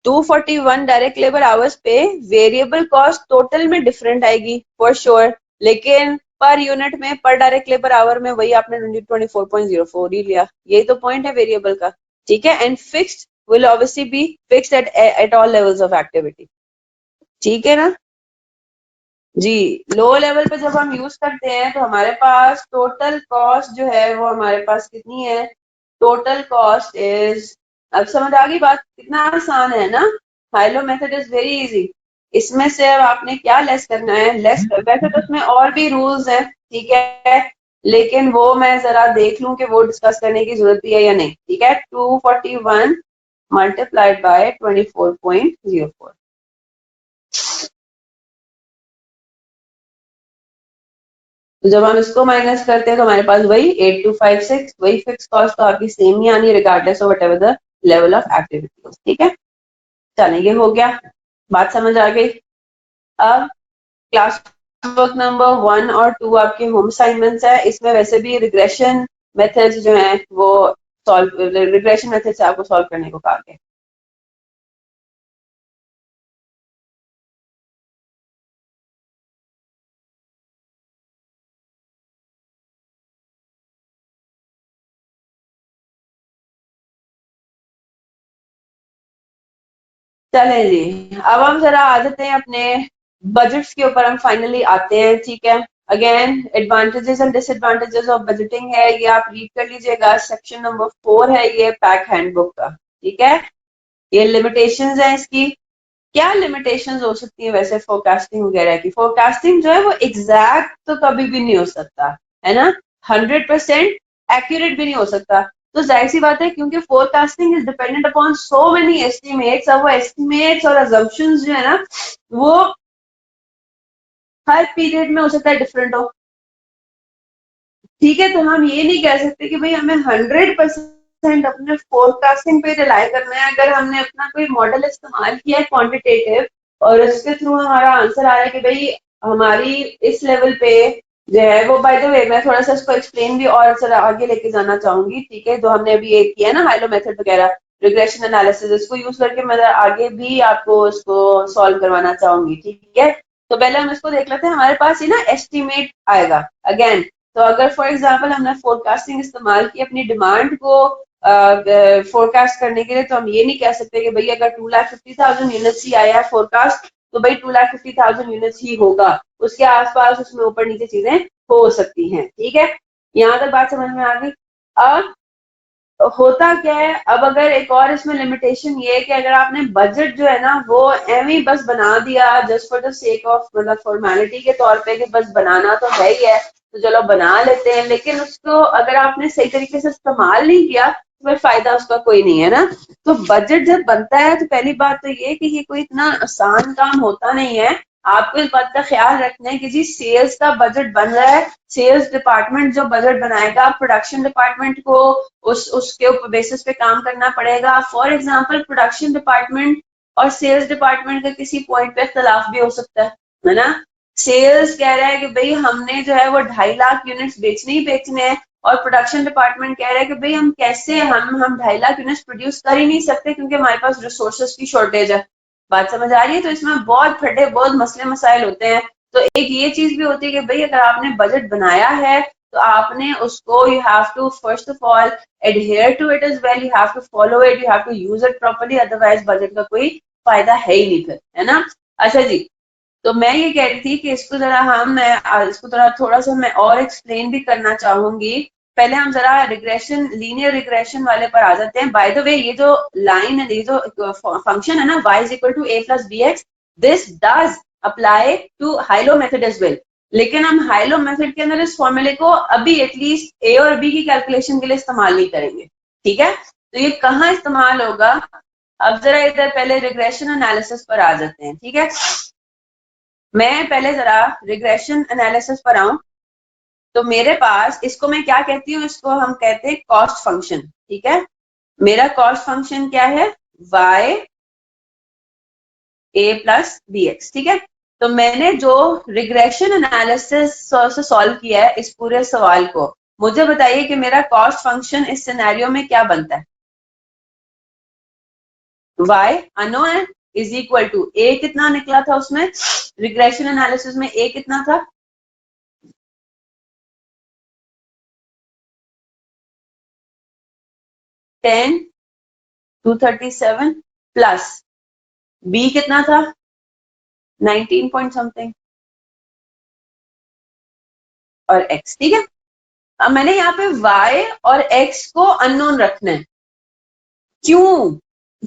241 डायरेक्ट लेबर आवर्स पे वेरिएबल कॉस्ट टोटल में डिफरेंट आएगी फॉर श्योर, लेकिन पर यूनिट में पर डायरेक्ट लेबर आवर में वही आपने 24.04 ही लिया, यही तो पॉइंट है वेरिएबल का, ठीक है। And fixed will obviously be fixed at all levels of activity, ठीक है ना जी। लो लेवल पे जब हम यूज करते हैं तो हमारे पास टोटल कॉस्ट जो है वो हमारे पास कितनी है, टोटल कॉस्ट इज, अब समझ आ गई बात, कितना आसान है ना। High low method is very easy. इसमें से अब आपने क्या लेस करना है, लेस कर, वैसे तो उसमें और भी रूल्स है, ठीक है, लेकिन वो मैं जरा देख लूं कि वो डिस्कस करने की जरूरत भी है या नहीं, ठीक है। 241 मल्टीप्लाइड बाय 24.04, तो जब हम इसको माइनस करते हैं तो हमारे पास वही 8256, वही फिक्स कॉस्ट तो आपकी सेम ही आनी regardless of what ever the level of activity. ठीक है, चलिए ये हो गया, बात समझ आ गई। अब क्लास वर्क नंबर 1 और 2 आपके होम असाइनमेंट्स है। इसमें वैसे भी रिग्रेशन मेथड्स जो हैं वो सॉल्व, रिग्रेशन मेथड से आपको सॉल्व करने को कहा गया। चलें जी, अब हम जरा आ जाते हैं अपने बजट्स के ऊपर, हम फाइनली आते हैं। ठीक है, again advantages and disadvantages of budgeting है, ये आप रीड कर लीजिएगा, सेक्शन नंबर 4 है ये पैक हैंडबुक का। ठीक है, ये लिमिटेशंस है इसकी। क्या लिमिटेशंस हो सकती है वैसे फोरकास्टिंग वगैरह की? फोरकास्टिंग जो है वो एग्जैक्ट तो कभी भी नहीं हो सकता, है ना, 100% एक्यूरेट भी नहीं हो सकता। तो जाहिर सी बात है, क्योंकि forecasting is dependent upon so many estimates. अब वो एस्टिमेट्स और अजम्पशंस जो है ना, वो हर पीरियड में हो सकता है डिफरेंट हो। ठीक है, तो हम ये नहीं कह सकते कि भाई हमें 100% अपने फोरकास्टिंग पे रिलाई करना है। अगर हमने अपना कोई मॉडल इस्तेमाल किया है क्वांटिटेटिव और उसके थ्रू हमारा आंसर आ रहा है कि भाई हमारी इस लेवल पे जो है वो, बाय द वे मैं थोड़ा सा इसको एक्सप्लेन भी और जरा आगे लेके जाना चाहूंगी। ठीक है, जो हमने अभी एक किया है ना हाइलो मेथड वगैरह, रिग्रेशन एनालिसिस, इसको यूज करके मैं आगे भी आपको इसको सॉल्व करवाना चाहूंगी। ठीक है, तो पहले हम इसको देख लेते हैं। हमारे पास ये ना एस्टिमेट आएगा अगेन। तो अगर फॉर एग्जांपल हमने फोरकास्टिंग इस्तेमाल की अपनी डिमांड को फोरकास्ट करने के लिए, तो हम ये नहीं कह सकते कि भाई अगर 2,50,000 यूनिट्स ही आया है फोरकास्ट, तो भाई 2,50,000 यूनिट्स ही होगा। उसके आसपास उसमें ऊपर नीचे चीजें हो सकती हैं। ठीक है, यहाँ तक बात समझ में आ गई। अब होता क्या है, अब अगर एक और इसमें लिमिटेशन ये है कि अगर आपने बजट जो है ना वो एवं बस बना दिया just for the sake of, मतलब फॉर्मेलिटी के तौर पे कि बस बनाना तो है ही है, तो चलो बना लेते हैं, लेकिन उसको अगर आपने सही तरीके से इस्तेमाल नहीं किया तो फिर फायदा उसका कोई नहीं है ना। तो बजट जब बनता है तो पहली बात तो ये कि ये कोई इतना आसान काम होता नहीं है। आपको इस बात का ख्याल रखना है कि जी सेल्स का बजट बन रहा है, सेल्स डिपार्टमेंट जो बजट बनाएगा, प्रोडक्शन डिपार्टमेंट को उसके ऊपर बेसिस पे काम करना पड़ेगा। फॉर एग्जांपल प्रोडक्शन डिपार्टमेंट और सेल्स डिपार्टमेंट का किसी पॉइंट पे इख्तलाफ भी हो सकता है ना। सेल्स कह रहा है कि भाई हमने जो है वो 2.5 लाख यूनिट्स बेचने ही बेचने हैं, और प्रोडक्शन डिपार्टमेंट कह रहा है कि भाई हम कैसे, हम 2.5 लाख यूनिट्स प्रोड्यूस कर ही नहीं सकते क्योंकि हमारे पास रिसोर्सेज की शॉर्टेज है। बात समझ आ रही है? तो इसमें बहुत फटे बहुत मसले मसाइल होते हैं। तो एक ये चीज भी होती है कि भाई अगर आपने बजट बनाया है तो आपने उसको, you have to first of all adhere to it as well, you have to follow it, you have to use it properly, otherwise budget का कोई फायदा है ही नहीं फिर, है ना। अच्छा जी, तो मैं ये कह रही थी कि इसको जरा मैं इसको जरा थोड़ा सा मैं और एक्सप्लेन भी करना चाहूंगी। पहले हम जरा रिग्रेशन, लीनियर रिग्रेशन वाले पर आ जाते हैं। बाय द वे ये जो लाइन है, ये जो फंक्शन है ना y is equal to a plus B X, this does apply to high low method as well. लेकिन हम हाइलो मेथड के अंदर इस फॉर्मूले को अभी एटलीस्ट ए और बी की कैलकुलेशन के लिए इस्तेमाल नहीं करेंगे। ठीक है, तो ये कहाँ इस्तेमाल होगा? अब जरा इधर पहले रिग्रेशन एनालिसिस पर आ जाते हैं। ठीक है, मैं पहले जरा रिग्रेशन एनालिसिस पर आऊं। तो मेरे पास, इसको मैं क्या कहती हूँ, इसको हम कहते हैं कॉस्ट फंक्शन। ठीक है, मेरा कॉस्ट फंक्शन क्या है? y a plus B X. ठीक है, तो मैंने जो रिग्रेशन एनालिसिस से सॉल्व किया है इस पूरे सवाल को, मुझे बताइए कि मेरा कॉस्ट फंक्शन इस सिनेरियो में क्या बनता है? y अननोन है, इज इक्वल टू a, कितना निकला था उसमें रिग्रेशन एनालिसिस में, a कितना था? 10 237 प्लस b कितना था? 19 पॉइंट समथिंग और x। ठीक है, अब मैंने यहाँ पे y और x को अननोन रखना है। क्यों?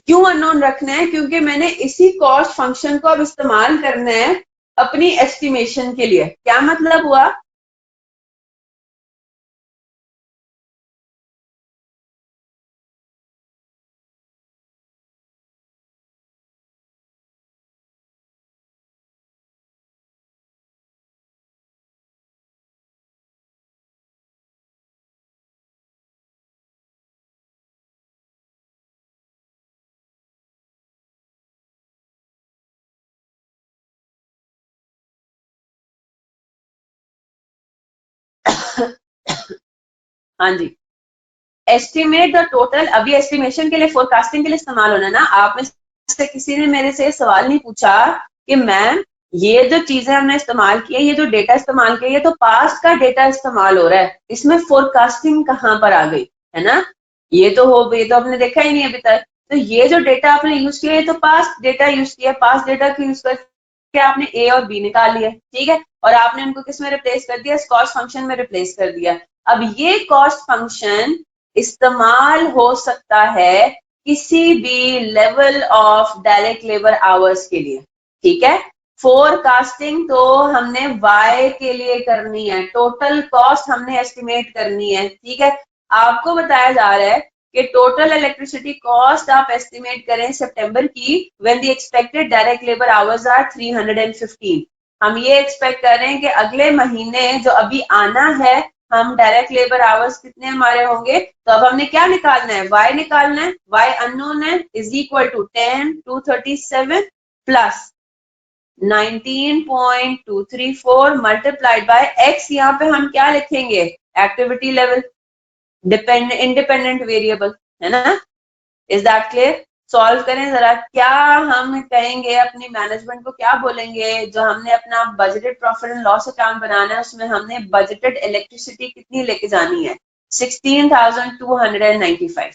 क्यों अननोन रखना है? क्योंकि मैंने इसी कॉस्ट फंक्शन को अब इस्तेमाल करना है अपनी एस्टिमेशन के लिए। क्या मतलब हुआ? हाँ जी, एस्टिमेट द टोटल, अभी एस्टिमेशन के लिए फोरकास्टिंग के लिए इस्तेमाल होना ना। आप में से किसी ने मेरे से सवाल नहीं पूछा कि मैम ये जो चीजें हमने इस्तेमाल की है, ये जो डेटा इस्तेमाल किया, ये तो पास्ट का डेटा इस्तेमाल हो रहा है, इसमें फोरकास्टिंग कहाँ पर आ गई, है ना? ये तो आपने देखा ही नहीं अभी तक। तो ये जो डेटा आपने यूज किया, ये तो पास्ट डेटा यूज किया, पास्ट डेटा को यूज करके आपने ए और बी निकाल लिया, ठीक है, और आपने उनको किस में रिप्लेस कर दिया, कॉस्ट फंक्शन में रिप्लेस कर दिया। अब ये कॉस्ट फंक्शन इस्तेमाल हो सकता है किसी भी level of direct labour hours के लिए, ठीक है। फोरकास्टिंग तो हमने वाई के लिए करनी है, टोटल कॉस्ट हमने एस्टिमेट करनी है, ठीक है। आपको बताया जा रहा है कि टोटल इलेक्ट्रिसिटी कॉस्ट आप एस्टिमेट करें सितंबर की, when the expected direct labour hours are 315। हम ये एक्सपेक्ट कर रहे हैं कि अगले महीने जो अभी आना है, हम डायरेक्ट लेबर आवर्स कितने हमारे होंगे, तो अब हमने क्या निकालना है, y निकालना है, y अननोन है, is equal to 10 237 plus 19.234 multiplied by x। यहाँ पे हम क्या लिखेंगे, एक्टिविटी लेवल, इंडिपेंडेंट वेरिएबल, है ना? Is that clear? सॉल्व करें जरा, क्या हम कहेंगे अपनी मैनेजमेंट को, क्या बोलेंगे, जो हमने अपना budgeted profit and loss account बनाना है, उसमें हमने बजटेड इलेक्ट्रिसिटी कितनी लेके जानी है, 16,295।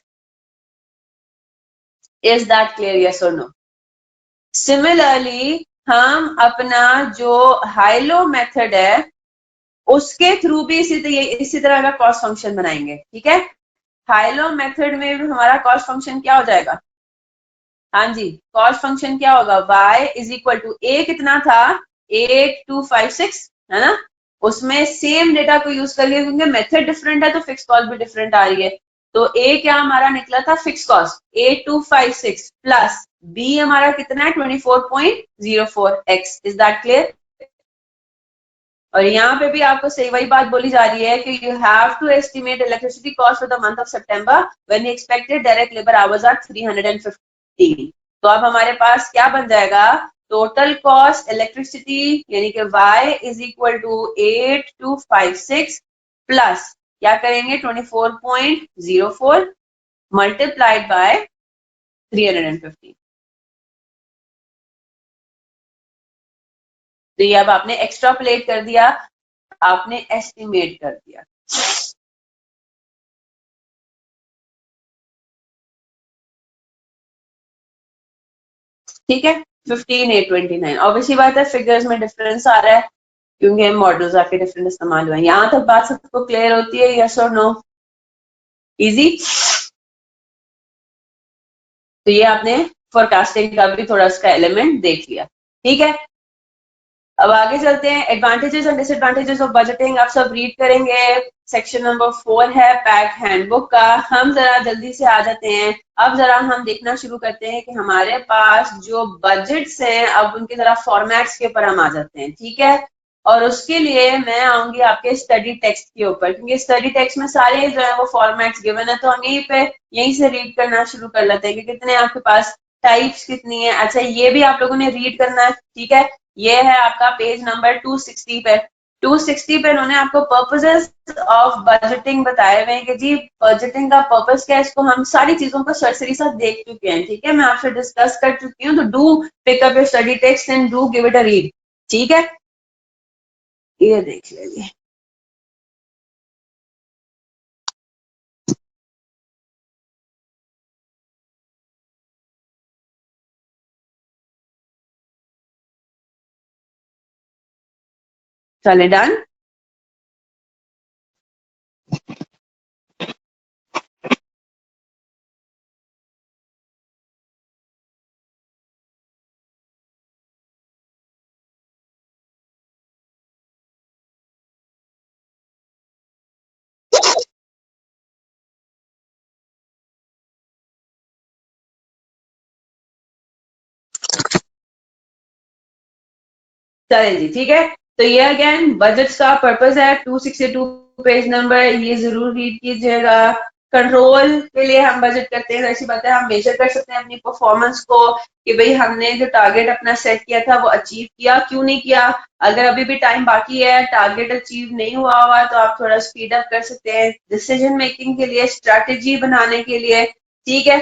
इज दैट क्लियर, यस और नो? सिमिलरली हम अपना जो हाइलो मेथड है उसके थ्रू भी इसी तरह का कॉस्ट फंक्शन बनाएंगे, ठीक है। हाइलो मेथड में भी हमारा कॉस्ट फंक्शन क्या हो जाएगा, हाँ जी, कॉस्ट फंक्शन क्या होगा, y इज इक्वल टू ए कितना था, 8256, है ना? उसमें सेम डेटा को यूज करके, क्योंकि मेथड डिफरेंट है तो फिक्स कॉस्ट भी डिफरेंट आ रही है। तो ए क्या हमारा निकला था, फिक्स कॉस्ट 8256 प्लस बी हमारा कितना है 24.04x। Is that clear? और यहाँ पे भी आपको सही वही बात बोली जा रही है कि you have to estimate electricity cost for the month of September when expected direct labour hours are 315। तो अब हमारे पास क्या बन जाएगा, टोटल कॉस्ट इलेक्ट्रिसिटी यानी कि y is equal to 8256 plus क्या करेंगे 24.04 मल्टीप्लाइड बाय 315। तो ये अब आपने एक्स्ट्रापोलेट कर दिया, आपने एस्टिमेट कर दिया। ठीक है, 15,829। ऑब्वियसली बात है फिगर्स में डिफरेंस आ रहा है क्योंकि मॉडल्स आपके डिफरेंट इस्तेमाल हुए हैं। यहाँ तक बात सबको क्लियर होती है, यस और नो? इजी। तो ये आपने फोरकास्टिंग का भी थोड़ा इसका एलिमेंट देख लिया, ठीक है। अब आगे चलते हैं, advantages and disadvantages of budgeting. आप सब रीड करेंगे, सेक्शन नंबर 4 है पैक हैंडबुक का। हम जरा जल्दी से आ जाते हैं। अब जरा हम देखना शुरू करते हैं कि हमारे पास जो बजट्स हैं, अब उनके जरा फॉर्मेट्स के ऊपर हम आ जाते हैं, ठीक है। और उसके लिए मैं आऊंगी आपके स्टडी टेक्स्ट के ऊपर, क्योंकि स्टडी टेक्स्ट में सारे जो है वो फॉर्मेट्स गिवन है, तो हम यहीं से रीड करना शुरू कर लेते हैं कि कितने आपके पास टाइप्स कितनी है। अच्छा, ये भी आप लोगों ने रीड करना है, ठीक है। ये है आपका पेज नंबर 260 पे। 260 पे उन्होंने आपको पर्पसेस ऑफ बजटिंग बताए हुए हैं कि जी बजटिंग का पर्पस क्या है। इसको हम सारी चीजों को सरसरी साथ देख चुके हैं, ठीक है, मैं आपसे डिस्कस कर चुकी हूँ। तो do pick up your study text and do give it a read, ठीक है। ये देख लीजिए, चले डन। चले जी, ठीक है। तो ये अगेन बजट का पर्पस है, 262 पेज नंबर, ये जरूर रीड कीजिएगा। कंट्रोल के लिए हम बजट करते हैं, ऐसी बात है, हम मेजर कर सकते हैं अपनी परफॉर्मेंस को कि भाई हमने जो टारगेट अपना सेट किया था वो अचीव किया, क्यों नहीं किया। अगर अभी भी टाइम बाकी है, टारगेट अचीव नहीं हुआ हुआ, तो आप थोड़ा स्पीड अप कर सकते हैं डिसीजन मेकिंग के लिए, स्ट्रैटेजी बनाने के लिए। ठीक है,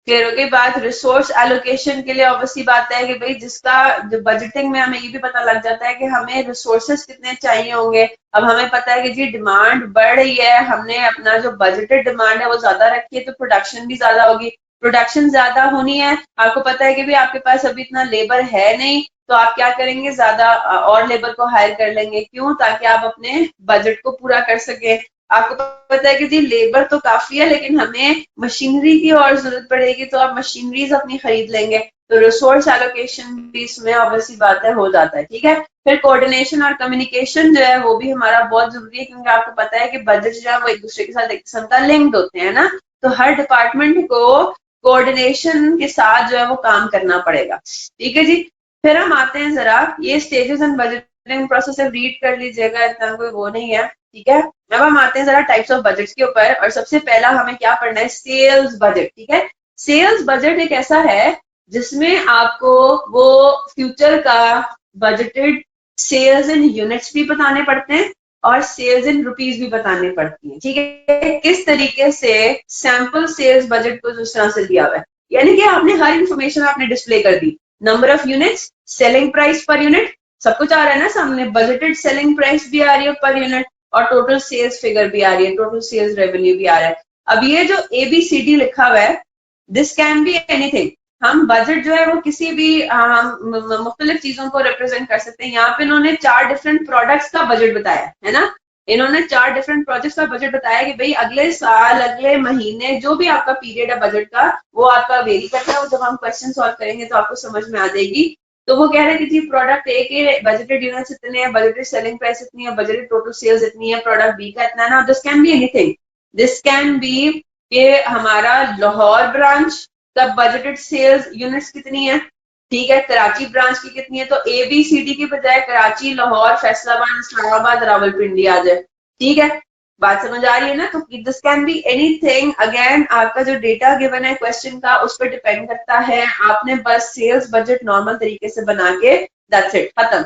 फिर उसके बाद रिसोर्स एलोकेशन के लिए ऑब्वियसली बात है कि भाई जिसका जो बजटिंग में हमें ये भी पता लग जाता है कि हमें रिसोर्सेस कितने चाहिए होंगे। अब हमें पता है कि जी डिमांड बढ़ रही है, हमने अपना जो बजटेड डिमांड है वो ज्यादा रखी है, तो प्रोडक्शन भी ज्यादा होगी। प्रोडक्शन ज्यादा होनी है, आपको पता है कि भाई आपके पास अभी इतना लेबर है नहीं, तो आप क्या करेंगे, ज्यादा और लेबर को हायर कर लेंगे, क्यों, ताकि आप अपने बजट को पूरा कर सके। आपको पता है कि जी लेबर तो काफी है लेकिन हमें मशीनरी की और जरूरत पड़ेगी, तो आप मशीनरीज अपनी खरीद लेंगे, तो रिसोर्स एलोकेशन भी इसमें ऑब्वियसली बात है हो जाता है। ठीक है, फिर कोऑर्डिनेशन और कम्युनिकेशन जो है वो भी हमारा बहुत जरूरी है, क्योंकि आपको पता है कि बजट जो है वो एक दूसरे के साथ एक किस्म का लिंक्ड होते हैं ना, तो हर डिपार्टमेंट को कोऑर्डिनेशन के साथ जो है वो काम करना पड़ेगा। ठीक है जी, फिर हम आते हैं जरा ये stages and budgeting process read कर लीजिएगा, इतना कोई वो नहीं है। ठीक है, अब हम आते हैं जरा टाइप्स ऑफ बजट्स के ऊपर, और सबसे पहला हमें क्या पढ़ना है, सेल्स बजट। ठीक है, सेल्स बजट एक ऐसा है जिसमें आपको वो फ्यूचर का बजटेड सेल्स इन यूनिट्स भी बताने पड़ते हैं और सेल्स इन रुपीज भी बताने पड़ती है। ठीक है, किस तरीके से सैंपल सेल्स बजट को जिस तरह से दिया हुआ है, यानी कि आपने हर इंफॉर्मेशन आपने डिस्प्ले कर दी, number of units, selling price per unit, सब कुछ आ रहा है ना सामने, बजटेड सेलिंग प्राइस भी आ रही है पर यूनिट, और टोटल सेल्स फिगर भी आ रही है, टोटल सेल्स रेवेन्यू भी आ रहा है। अब ये जो ABCD लिखा हुआ है, दिस कैन बी एनीथिंग। हम बजट जो है वो किसी भी मुख्तलिफ चीजों को रिप्रेजेंट कर सकते हैं। यहाँ पे इन्होंने 4 डिफरेंट प्रोडक्ट्स का बजट बताया है ना, इन्होंने 4 डिफरेंट प्रोजेक्ट्स का बजट बताया कि भाई अगले साल, अगले महीने, जो भी आपका पीरियड है बजट का, वो आपका वेरी करता है। वो जब हम क्वेश्चन सॉल्व करेंगे तो आपको समझ में आ जाएगी। तो वो कह रहे हैं कि जी प्रोडक्ट ए के बजटेड यूनिट्स इतने हैं, बजटेड सेलिंग प्राइस इतनी है, बजटेड टोटल सेल्स इतनी है, प्रोडक्ट बी का इतना है ना। This can be anything, this can be कि हमारा लाहौर ब्रांच का बजटेड सेल्स यूनिट्स कितनी है, ठीक है, कराची ब्रांच की कितनी है, तो ABCD की बजाय कराची, लाहौर, फैसलाबाद, इस्लामाबाद, रावलपिंडी आ जाए। ठीक है, बात समझ आ रही है ना। तो this can be anything, again आपका जो डेटा गिवन है क्वेश्चन का उस पर डिपेंड करता है। आपने बस सेल्स बजट नॉर्मल तरीके से बना के, दैट्स इट, खत्म,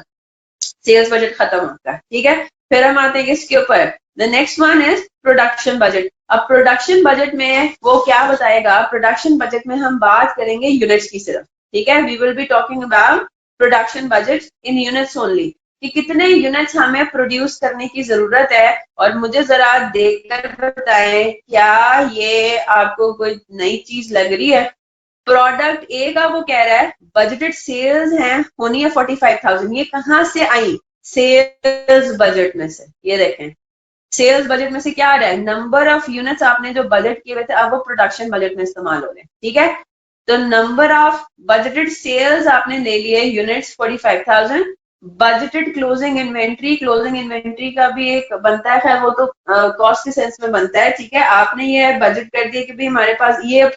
सेल्स बजट खत्म होता है। ठीक है, फिर हम आते हैं इसके ऊपर, the next one is production budget. अब प्रोडक्शन बजट में वो क्या बताएगा, प्रोडक्शन बजट में हम बात करेंगे यूनिट्स की सिर्फ। ठीक है, we will be talking about production budget in units only, कि कितने यूनिट्स हमें प्रोड्यूस करने की जरूरत है। और मुझे जरा देखकर बताएं क्या ये आपको कोई नई चीज लग रही है। प्रोडक्ट ए का वो कह रहा है बजटेड सेल्स हैं होनी है 45,000, ये कहाँ से आई, सेल्स बजट में से। ये देखें, सेल्स बजट में से क्या आ रहा है, नंबर ऑफ यूनिट्स आपने जो बजट किए हुए थे अब वो प्रोडक्शन बजट में इस्तेमाल हो रहे हैं। ठीक है, तो नंबर ऑफ बजटेड सेल्स आपने ले लिए यूनिट्स 45,000, बजटेड क्लोजिंग इन्वेंट्री का भी एक बनता है, खैर वो तो कॉस्ट के सेंस में बनता है। ठीक है, आपने ये बजट कर दिया कि भाई हमारे पास ये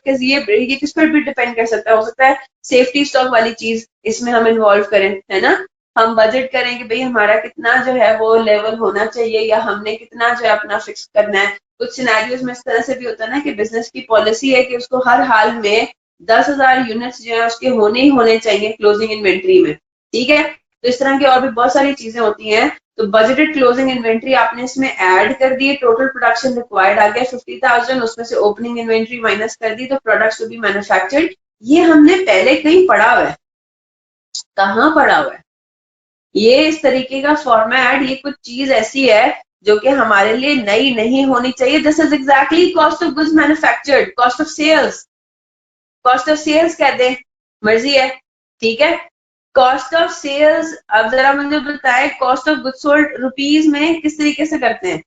किस पर भी डिपेंड कर सकता है, हो सकता है सेफ्टी स्टॉक वाली चीज इसमें हम इन्वॉल्व करें, है ना। हम बजट करें कि भाई हमारा कितना जो है वो लेवल होना चाहिए, या हमने कितना जो है अपना फिक्स करना है। कुछ सिनेरियोज में इस तरह से भी होता है ना कि बिजनेस की पॉलिसी है कि उसको हर हाल में 10,000 यूनिट्स जो है उसके होने ही होने चाहिए क्लोजिंग इन्वेंट्री में। ठीक है, तो इस तरह की और भी बहुत सारी चीजें होती हैं। तो बजटेड क्लोजिंग इन्वेंट्री आपने इसमें ऐड कर दी, टोटल प्रोडक्शन रिक्वायर्ड आ गया 50,000, उसमें से ओपनिंग इन्वेंट्री माइनस कर दी, तो प्रोडक्ट्स टू बी मैन्युफैक्चर्ड। ये हमने पहले कहीं पढ़ा हुआ है, कहाँ पढ़ा हुआ है ये इस तरीके का फॉर्मेट, ये कुछ चीज ऐसी है जो कि हमारे लिए नई नहीं होनी चाहिए। This is exactly cost of goods manufactured, cost of sales कह दे, मर्जी है। ठीक है, कॉस्ट ऑफ सेल्स, अब जरा मुझे बताए cost of goods sold rupees में किस तरीके से करते हैं।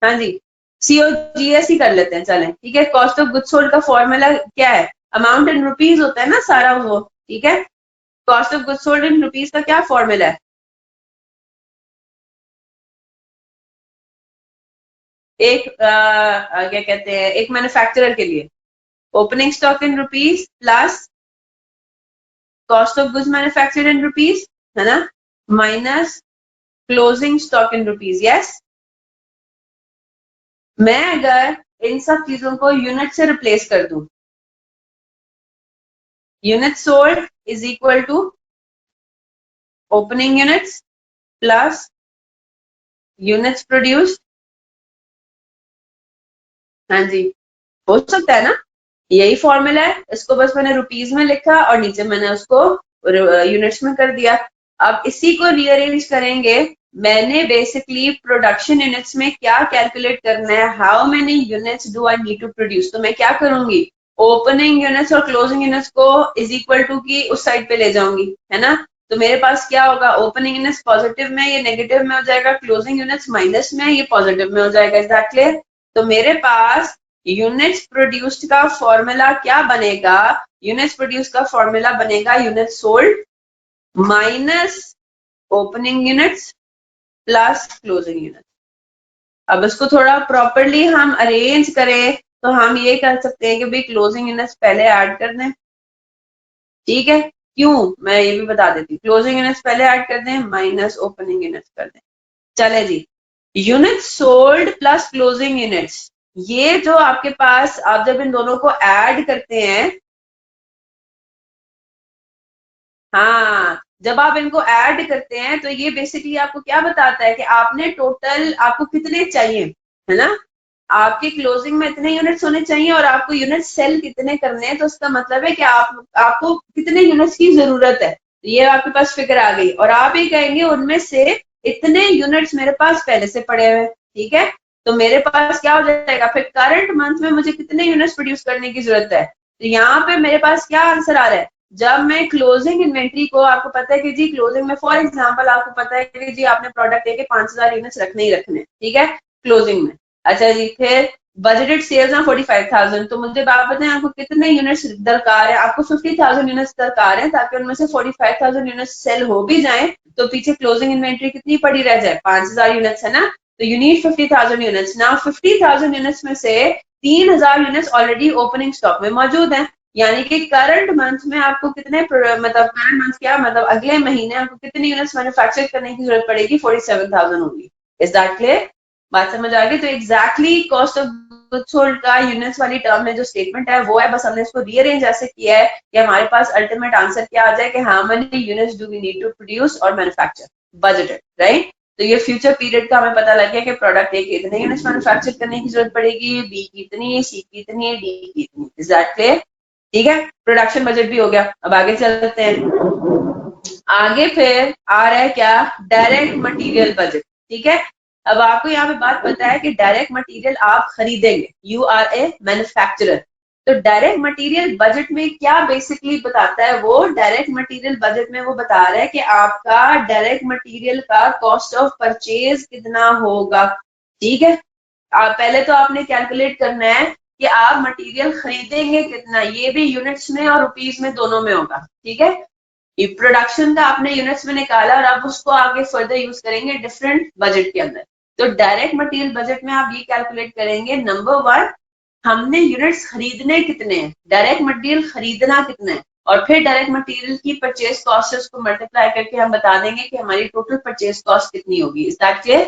हाँ जी, COGS ही कर लेते हैं, चलें। ठीक है, कॉस्ट ऑफ गुड्स सोल्ड का फॉर्मूला क्या है, अमाउंट इन रुपीज होता है ना सारा वो। ठीक है, cost of goods sold in rupees का क्या फॉर्मूला है, एक क्या कहते हैं, एक मैन्युफैक्चरर के लिए opening stock in rupees plus cost of goods manufactured in rupees, है ना, minus closing stock in rupees. Yes, मैं अगर इन सब चीजों को यूनिट से रिप्लेस कर दूं, unit sold is equal to opening units plus units produced. हाँ जी, हो सकता है ना, यही फॉर्मूला है, इसको बस मैंने रुपीज में लिखा और नीचे मैंने उसको यूनिट्स में कर दिया। अब इसी को रीअरेंज करेंगे, मैंने बेसिकली प्रोडक्शन यूनिट्स में क्या कैलकुलेट करना है, how many units do I need to produce. तो मैं क्या करूंगी, ओपनिंग यूनिट्स और क्लोजिंग यूनिट्स को इज इक्वल टू की उस साइड पे ले जाऊंगी, है ना। तो मेरे पास क्या होगा, ओपनिंग यूनिट्स पॉजिटिव में, ये नेगेटिव में हो जाएगा, क्लोजिंग यूनिट्स माइनस में, ये पॉजिटिव में हो जाएगा। Is that clear? तो मेरे पास यूनिट्स प्रोड्यूस्ड का फॉर्मूला क्या बनेगा, यूनिट्स प्रोड्यूस का फॉर्मूला बनेगा unit sold minus opening units plus closing units. अब इसको थोड़ा प्रॉपरली हम अरेंज करें तो हम ये कर सकते हैं कि भाई क्लोजिंग यूनिट्स पहले ऐड कर दें, ठीक है। क्यों, मैं ये भी बता देती हूँ, क्लोजिंग यूनिट्स पहले ऐड कर दें माइनस ओपनिंग यूनिट्स कर दें। चले जी, unit sold plus closing units, ये जो आपके पास, आप जब इन दोनों को ऐड करते हैं, हाँ, जब आप इनको ऐड करते हैं तो ये बेसिकली आपको क्या बताता है कि आपने टोटल आपको कितने चाहिए, है ना। आपके क्लोजिंग में इतने यूनिट्स होने चाहिए और आपको यूनिट सेल कितने करने हैं, तो उसका मतलब है कि आपको कितने यूनिट्स की जरूरत है। तो ये आपके पास फिगर आ गई और आप ये कहेंगे उनमें से इतने यूनिट्स मेरे पास पहले से पड़े हुए, ठीक है। तो मेरे पास क्या हो जाएगा, फिर करंट मंथ में मुझे कितने यूनिट्स प्रोड्यूस करने की जरूरत है। तो यहाँ पे मेरे पास क्या आंसर आ रहा है, जब मैं क्लोजिंग इन्वेंट्री को, आपको पता है कि जी क्लोजिंग में फॉर एग्जांपल आपको पता है कि जी आपने प्रोडक्ट लेके 5000 यूनिट्स रखने ही रखने, ठीक है, क्लोजिंग में। अच्छा जी, फिर बजटेड सेल्स ना 45,000, तो मुझे आप बताएं आपको कितने यूनिट्स दरकार है, आपको 50,000 यूनिट्स दरकार है, ताकि उनमें से 45,000 यूनिट्स सेल हो भी जाए तो पीछे क्लोजिंग इन्वेंट्री कितनी पड़ी रह जाए, 5000 यूनिट्स, है ना। तो you need 50,000 units. Now 50,000 units में से 3,000 यूनिट्स ऑलरेडी ओपनिंग स्टॉक में मौजूद हैं, यानी कि करंट मंथ में आपको कितने, मतलब करंट मंथ क्या मतलब अगले महीने आपको कितनी यूनिट्स मैन्युफैक्चर करने की जरूरत पड़ेगी, 47,000 होगी। Is that clear? बात समझ आ गई? तो exactly cost of goods sold का यूनिट्स वाली टर्म में जो स्टेटमेंट है वो है, बस हमने इसको रीअरेंज ऐसे किया है कि हमारे पास अल्टीमेट आंसर क्या आ जाए कि how many units do we need to produce और मैन्युफैक्चर बजटेड, राइट। तो ये फ्यूचर पीरियड का हमें पता लग गया कि प्रोडक्ट ए की इतने यूनिट्स मैन्युफैक्चर करने की जरूरत पड़ेगी, बी की इतनी, सी की इतनी, डी की इतनी। Is that clear? ठीक है, प्रोडक्शन बजट भी हो गया। अब आगे चलते हैं, आगे फिर आ रहा है क्या, डायरेक्ट मटेरियल बजट, ठीक है। अब आपको यहाँ पे बात पता है कि डायरेक्ट मटेरियल आप खरीदेंगे, यू आर ए मैन्युफैक्चरर। तो डायरेक्ट मटेरियल बजट में क्या बेसिकली बताता है, वो डायरेक्ट मटेरियल बजट में वो बता रहा है कि आपका डायरेक्ट मटेरियल का कॉस्ट ऑफ परचेज कितना होगा, ठीक है। पहले तो आपने कैलकुलेट करना है कि आप मटेरियल खरीदेंगे कितना, ये भी यूनिट्स में और रुपीज में दोनों में होगा, ठीक है। ये प्रोडक्शन का आपने यूनिट्स में निकाला और आप उसको आगे फर्दर यूज करेंगे डिफरेंट बजट के अंदर। तो डायरेक्ट मटेरियल बजट में आप ये कैलकुलेट करेंगे, नंबर वन, हमने यूनिट्स खरीदने कितने हैं, डायरेक्ट मटेरियल खरीदना कितना है, और फिर डायरेक्ट मटेरियल की परचेज कॉस्ट से उसको मल्टीप्लाई करके हम बता देंगे कि हमारी टोटल परचेज कॉस्ट कितनी होगी। इस दैट क्लियर?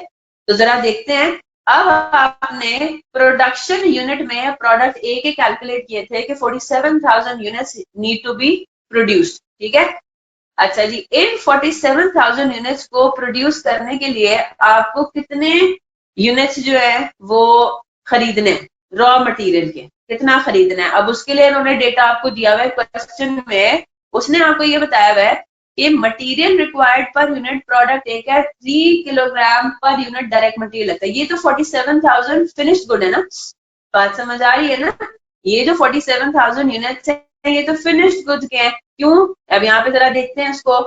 तो जरा देखते हैं। अब आपने प्रोडक्शन यूनिट में प्रोडक्ट ए के कैलकुलेट किए थे कि 47,000 units need to be produced, ठीक है। अच्छा जी, इन 47,000 यूनिट्स को प्रोड्यूस करने के लिए आपको कितने यूनिट्स जो है वो खरीदने, रॉ मटेरियल के कितना खरीदना है। अब उसके लिए उन्होंने डेटा आपको दिया हुआ है क्वेश्चन में, उसने आपको ये बताया हुआ है कि material required per unit product एक है 3 kilogram per unit direct material लगता है। ये तो 47,000 फिनिश्ड गुड है ना, बात समझ आ रही है ना। ये जो 47,000 यूनिट्स है ये तो फिनिश्ड गुड्स के हैं। क्यों, अब यहाँ पे जरा देखते हैं इसको।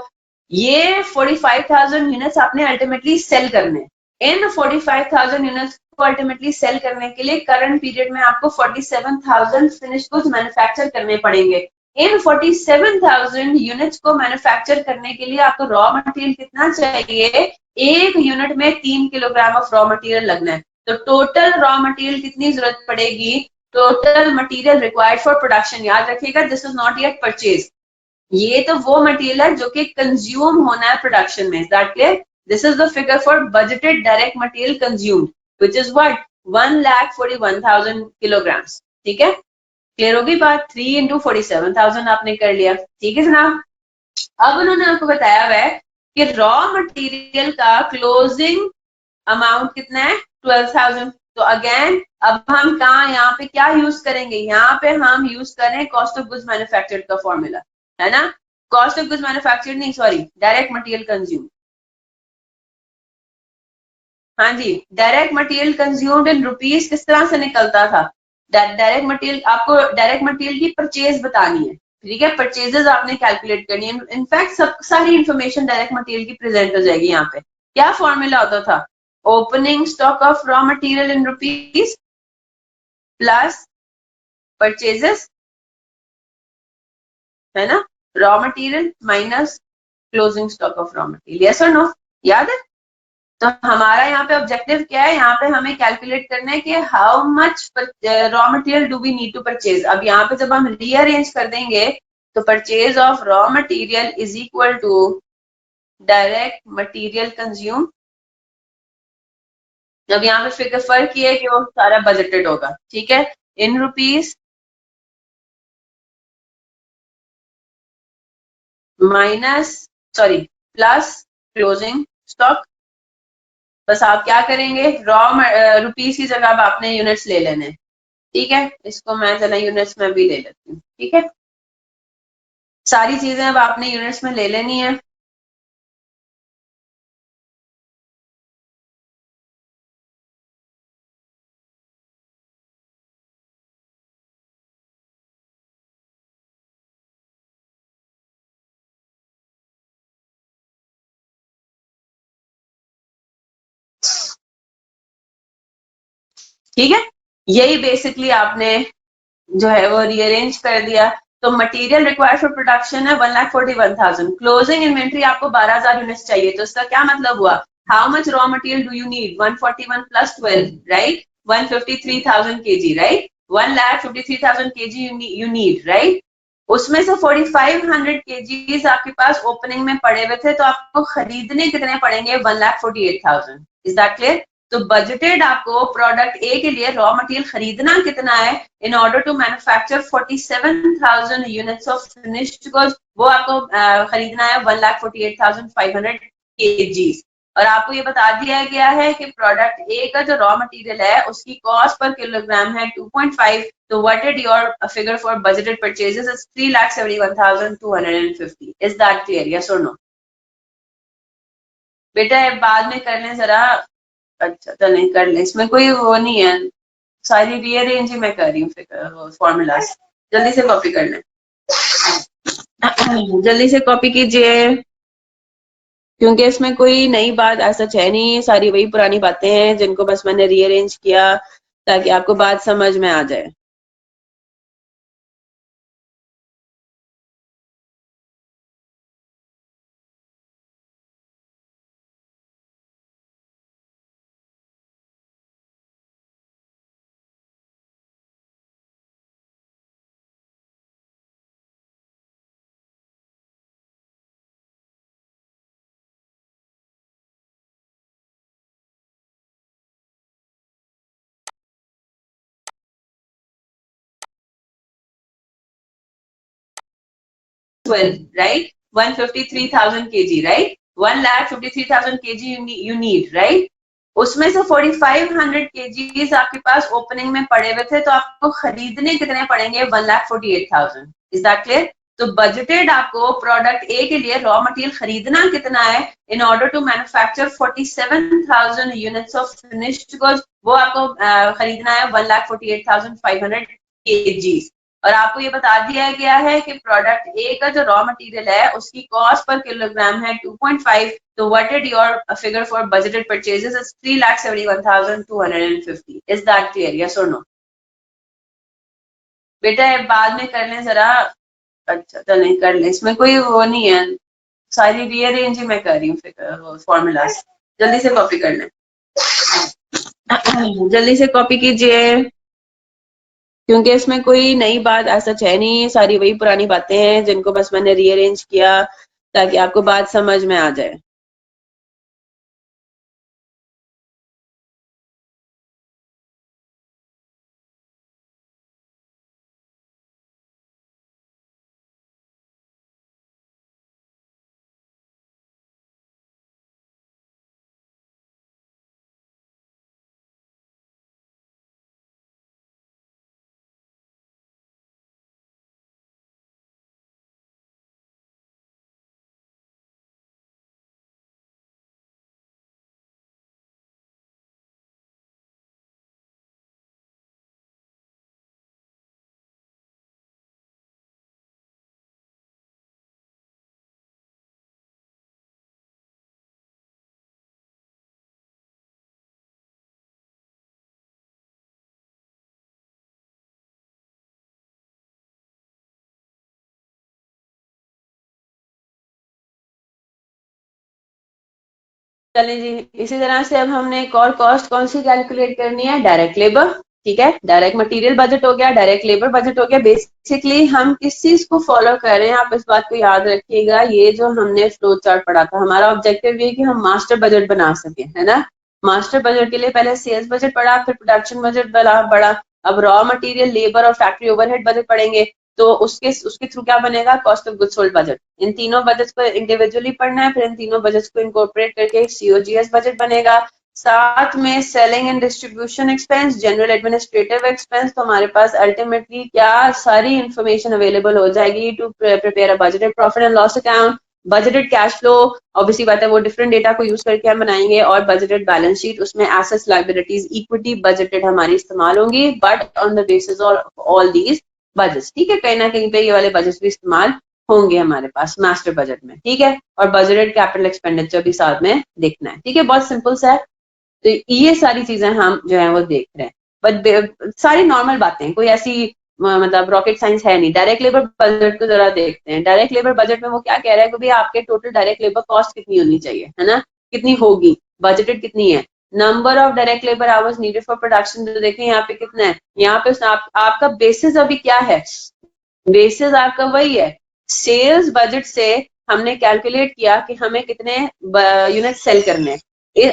ये 45,000 यूनिट्स आपने अल्टीमेटली सेल करने, इन 45,000 यूनिट्स को अल्टीमेटली सेल करने के लिए करंट पीरियड में आपको 47,000 फिनिश्ड गुड्स मैन्युफैक्चर करने पड़ेंगे। इन 47,000 यूनिट्स को मैन्युफैक्चर करने के लिए आपको रॉ मटेरियल कितना चाहिए, एक यूनिट में 3 किलोग्राम ऑफ रॉ मटेरियल लगना है। तो टोटल रॉ मटेरियल कितनी जरूरत पड़ेगी, total material required for production, याद रखिएगा this is not yet purchase, ये तो वो मटेरियल है जो कि कंज्यूम होना है प्रोडक्शन में। That clear? This is the figure for budgeted direct material consumed, which is what 1,41,000 kilograms. ठीक है, क्लियर होगी बात। 3 इंटू 47,000 आपने कर लिया। ठीक है जनाब, अब उन्होंने आपको बताया हुआ है कि रॉ मटेरियल का क्लोजिंग अमाउंट कितना है, 12,000। तो अगेन अब हम कहा यहाँ पे क्या यूज करेंगे, यहाँ पे हम यूज करें कॉस्ट ऑफ गुड्स मैन्युफैक्चर्ड का फॉर्मूला, है ना। कॉस्ट ऑफ गुड्स मैन्युफैक्चर्ड नहीं, सॉरी, डायरेक्ट मटेरियल कंज्यूम। हाँ जी, direct material consumed in rupees किस तरह से निकलता था। डायरेक्ट मटेरियल, आपको डायरेक्ट मटेरियल की परचेज बतानी है। ठीक है, परचेजेस आपने कैलकुलेट करनी है। इनफैक्ट सब सारी इंफॉर्मेशन डायरेक्ट मटेरियल की प्रेजेंट हो जाएगी यहाँ पे। क्या फॉर्मूला होता था, opening stock of raw material in rupees plus purchases, है ना, raw material minus closing stock of raw material. Yes और नो, याद है। तो हमारा यहाँ पे ऑब्जेक्टिव क्या है, यहाँ पे हमें कैलकुलेट करना है कि how much raw material do we need to purchase. अब यहाँ पे जब हम रीअरेंज कर देंगे तो purchase of raw material is equal to direct material consume. अब यहाँ पे फिगर फर्क ये है कि वो सारा बजटेड होगा। ठीक है, in rupees minus, sorry, plus closing stock. बस आप क्या करेंगे, रॉ रुपीस की जगह अब आपने यूनिट्स ले लेने। ठीक है, इसको मैं चला यूनिट्स में भी ले लेती हूँ। ठीक है, सारी चीजें अब आपने यूनिट्स में ले लेनी है। ठीक है, यही बेसिकली आपने जो है वो रीअरेंज कर दिया। तो मटेरियल रिक्वायर्ड फॉर प्रोडक्शन है 1,41,000, क्लोजिंग इन्वेंट्री आपको 12,000 यूनिट्स चाहिए। तो इसका क्या मतलब हुआ, how much raw material do you need, 141 plus 12, right, 153,000 KG, right, 1,53,000 KG you need, right. उसमें से 4,500 केजीज आपके पास ओपनिंग में पड़े हुए थे, तो आपको खरीदने कितने पड़ेंगे, 1,48,000। Is that clear. तो बजटेड आपको प्रोडक्ट ए के लिए रॉ मटेरियल खरीदना कितना है, in order to manufacture 47,000 units of finished goods, वो आपको खरीदना है 1,48,500 केजीज। और आपको ये बता दिया गया है कि प्रोडक्ट ए का जो रॉ मटेरियल है उसकी कॉस्ट पर किलोग्राम है 2.5। तो what is your figure for budgeted purchases is 3,71,250। Is that clear, yes और नो। बेटा बाद में कर लें जरा। अच्छा चलें कर लें, इसमें कोई वो नहीं है, सारी रीअरेंज ही मैं कर रही हूँ फॉर्मूलाज। जल्दी से कॉपी कर लें, जल्दी से कॉपी कीजिए, क्योंकि इसमें कोई नई बात ऐसा है नहीं, सारी वही पुरानी बातें हैं जिनको बस मैंने रीअरेंज किया ताकि आपको बात समझ में आ जाए। Right, 153,000 kg, right, 1,53,000 kg you need, right। उसमें से 4,500 kgs आपके पास ओपनिंग में पड़े हुए थे, तो आपको खरीदने कितने पड़ेंगे, 1,48,000। Is that clear. तो बजटेड आपको प्रोडक्ट ए के लिए रॉ मटेरियल खरीदना कितना है, in order to manufacture 47,000 units of finished goods, वो आपको खरीदना है 1,48,500 kgs। और आपको ये बता दिया गया है कि प्रोडक्ट ए का जो रॉ मटेरियल है उसकी कॉस्ट पर किलोग्राम है 2.5। तो what is your figure for budgeted purchases is 3,71,250। Is that clear, yes और नो। बेटा बाद में कर लें जरा। अच्छा चलें कर लें, इसमें कोई वो नहीं है, सारी रीअरेंज ही मैं कर रही हूँ फॉर्मूलाज। जल्दी से कॉपी कर लें, जल्दी से कॉपी कीजिए, क्योंकि इसमें कोई नई बात ऐसा है नहीं, सारी वही पुरानी बातें हैं जिनको बस मैंने रीअरेंज किया ताकि आपको बात समझ में आ जाए। चलें जी, इसी तरह से अब हमने एक और कॉस्ट कौन सी कैलकुलेट करनी है, डायरेक्ट लेबर। ठीक है, डायरेक्ट मटेरियल बजट हो गया, डायरेक्ट लेबर बजट हो गया। बेसिकली हम किस चीज को फॉलो कर रहे हैं, आप इस बात को याद रखिएगा। ये जो हमने फ्लो चार्ट पढ़ा था, हमारा ऑब्जेक्टिव ये कि हम मास्टर बजट बना सके, है ना। मास्टर बजट के लिए पहले सेल्स बजट पढ़ा, फिर प्रोडक्शन बजट बढ़ा। अब रॉ मटेरियल, लेबर और फैक्ट्री ओवरहेड बजट पढ़ेंगे। तो उसके उसके थ्रू क्या बनेगा, cost of goods sold budget. इन तीनों बजट को इंडिविजुअली पढ़ना है, फिर इन तीनों बजट को इनकॉर्पोरेट करके सीओजीएस बजट बनेगा। साथ में selling and distribution expense, general administrative expense. तो हमारे पास अल्टीमेटली क्या सारी इंफॉर्मेशन अवेलेबल हो जाएगी to prepare a budgeted profit and loss account, budgeted cash flow. Obviously बात है, वो डिफरेंट डेटा को यूज करके हम बनाएंगे। और बजटेड बैलेंस शीट, उसमें एसेट्स, लायबिलिटीज, इक्विटी बजटेड हमारी इस्तेमाल होंगी, but on the basis of all these budget. ठीक है, कहीं ना कहीं पे ये वाले बजट भी इस्तेमाल होंगे हमारे पास मास्टर बजट में। ठीक है, और बजटेड कैपिटल एक्सपेंडिचर भी साथ में देखना है। ठीक है, बहुत सिंपल सा है। तो ये सारी चीजें हम जो है वो देख रहे हैं, बट सारी नॉर्मल बातें, कोई ऐसी मतलब रॉकेट साइंस है नहीं। डायरेक्ट लेबर बजट को जरा देखते हैं। डायरेक्ट लेबर बजट में वो क्या कह रहा है कि भाई आपके टोटल डायरेक्ट लेबर कॉस्ट कितनी होनी चाहिए, है ना, कितनी होगी, बजटेड कितनी है। Number of direct labour hours needed for production, तो देखें यहाँ पे कितना है। यहाँ पे आपका बेसिस अभी क्या है, बेसिस आपका वही है, सेल्स बजट से हमने कैलकुलेट किया कि हमें कितने यूनिट सेल करने हैं।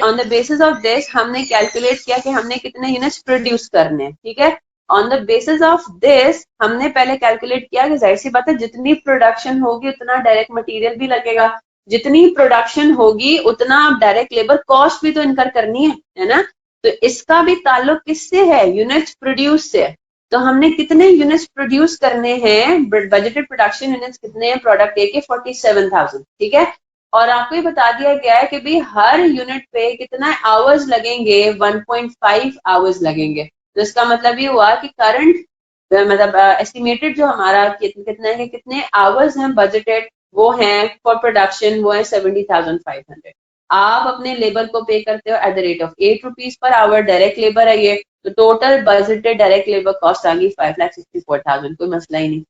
On the basis of this हमने कैलकुलेट किया कि हमने कितने यूनिट्स प्रोड्यूस करने हैं। ठीक है, on the basis of this हमने पहले कैलकुलेट किया कि जाहिर सी बात है, जितनी प्रोडक्शन होगी उतना डायरेक्ट मटेरियल भी लगेगा, जितनी प्रोडक्शन होगी उतना आप डायरेक्ट लेबर कॉस्ट भी तो इनकर करनी है ना। तो इसका भी ताल्लुक किससे है, यूनिट्स प्रोड्यूस से। तो हमने कितने यूनिट्स प्रोड्यूस करने हैं, बजटेड प्रोडक्शन यूनिट्स कितने हैं प्रोडक्ट ए के, 47,000। ठीक है, और आपको ये बता दिया गया है कि भाई हर यूनिट पे कितना आवर्स लगेंगे, 1.5 आवर्स लगेंगे। तो इसका मतलब ये हुआ कि करंट मतलब एस्टिमेटेड जो हमारा कितना है, कितने आवर्स हैं बजटेड, वो हैं फॉर प्रोडक्शन, वो है 70,500। आप अपने लेबर को पे करते हो at the rate of 8 rupees per hour, direct labour है ये। तो total budgeted direct labour cost आ गई 5,64,000, कोई मसला ही नहीं।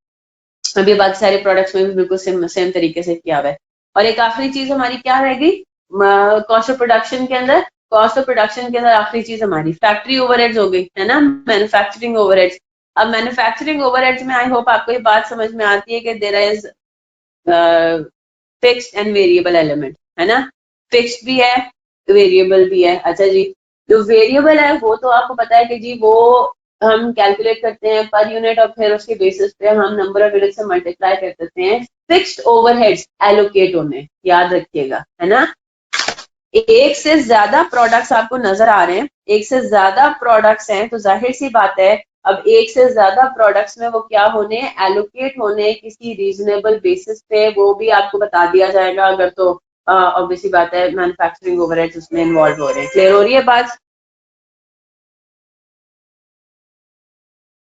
अभी बाकी सारे प्रोडक्ट्स में भी बिल्कुल सेम तरीके से किया हुआ है। और एक आखिरी चीज हमारी क्या रहेगी कॉस्ट ऑफ प्रोडक्शन के अंदर, कॉस्ट ऑफ प्रोडक्शन के अंदर आखिरी चीज हमारी फैक्ट्री ओवरहेड्स हो गई, है ना, मैन्युफैक्चरिंग ओवरहेड्स। अब मैन्युफैक्चरिंग ओवरहेड्स में आई होप आपको ये बात समझ में आती है कि there is fixed and variable element, है ना। फिक्स्ड भी है, वेरिएबल भी है। अच्छा जी, जो वेरिएबल है वो तो आपको पता है कि जी वो हम कैलकुलेट करते हैं पर यूनिट, और फिर उसके बेसिस पे हम नंबर ऑफ यूनिट से मल्टीप्लाई कर देते हैं फिक्स्ड ओवरहेड्स एलोकेट होने, याद रखिएगा, है ना। एक से ज्यादा प्रोडक्ट्स आपको नजर आ रहे हैं, एक से ज्यादा प्रोडक्ट्स हैं, तो जाहिर सी बात है अब एक से ज्यादा प्रोडक्ट्स में वो क्या होने, एलोकेट होने किसी रीजनेबल बेसिस पे, वो भी आपको बता दिया जाएगा। अगर तो ऑब्वियसली बात है मैन्युफैक्चरिंग ओवरहेड्स उसमें इन्वॉल्व हो रहे हैं। क्लियर हो रही है बात।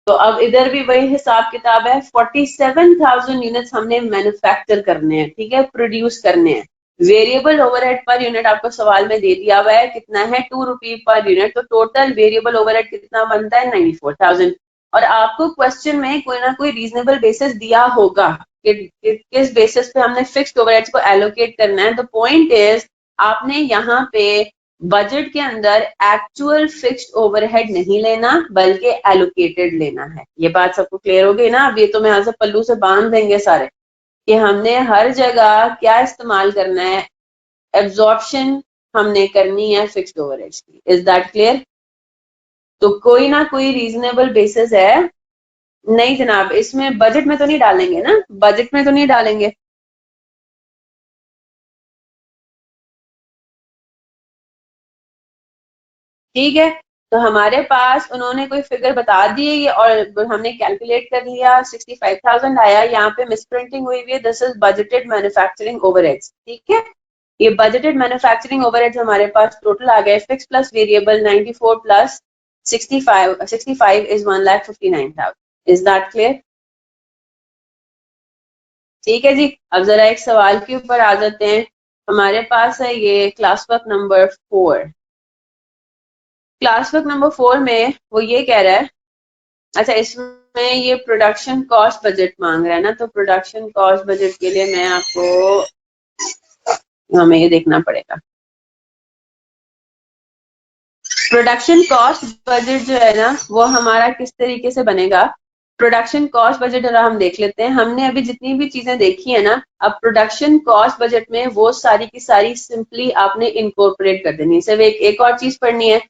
तो अब इधर भी वही हिसाब किताब है, 47,000 यूनिट्स हमने मैन्युफैक्चर करने हैं, ठीक है, प्रोड्यूस करने हैं। वेरिएबल ओवरहेड पर यूनिट आपको सवाल में दे दिया हुआ है कितना है, 2 रुपी पर यूनिट। तो टोटल वेरिएबल ओवरहेड कितना बनता है, 94,000। और आपको क्वेश्चन में कोई ना कोई रीजनेबल बेसिस दिया होगा कि किस बेसिस पे हमने फिक्स्ड ओवरहेड्स को एलोकेट करना है। तो पॉइंट इज आपने यहाँ पे बजट के अंदर एक्चुअल फिक्स्ड ओवरहेड नहीं लेना, बल्कि एलोकेटेड लेना है। ये बात सबको क्लियर हो गई ना। अब ये तो मैं यहाँ से पल्लू से बांध देंगे सारे कि हमने हर जगह क्या इस्तेमाल करना है, एब्जॉर्प्शन हमने करनी है फिक्स्ड ओवरहेड्स की। Is that clear. तो कोई ना कोई रीजनेबल बेसिस है। नहीं जनाब, इसमें बजट में तो नहीं डालेंगे ना, बजट में तो नहीं डालेंगे। ठीक है, तो हमारे पास उन्होंने कोई फिगर बता दी है ये, और हमने कैलकुलेट कर लिया, 65,000 आया। यहाँ पे मिसप्रिंटिंग हुई हुई है, this is budgeted manufacturing overheads. ठीक है, ये बजटेड मैन्युफैक्चरिंग ओवरहेड्स हमारे पास टोटल आ गए, fix plus variable 94 plus 65 is 1,59,000। Is that clear. ठीक है जी, अब जरा एक सवाल के ऊपर आ जाते हैं। हमारे पास है ये class work number 4। Class work number 4 में वो ये कह रहा है, अच्छा इसमें ये प्रोडक्शन कॉस्ट बजट मांग रहा है ना। तो प्रोडक्शन कॉस्ट बजट के लिए मैं आपको, हमें ये देखना पड़ेगा। प्रोडक्शन कॉस्ट बजट जो है ना वो हमारा किस तरीके से बनेगा। प्रोडक्शन कॉस्ट बजट जरा हम देख लेते हैं। हमने अभी जितनी भी चीजें देखी है ना, अब प्रोडक्शन कॉस्ट बजट में वो सारी की सारी सिंपली आपने इनकॉर्पोरेट कर देनी है। सिर्फ एक और चीज पढ़नी है।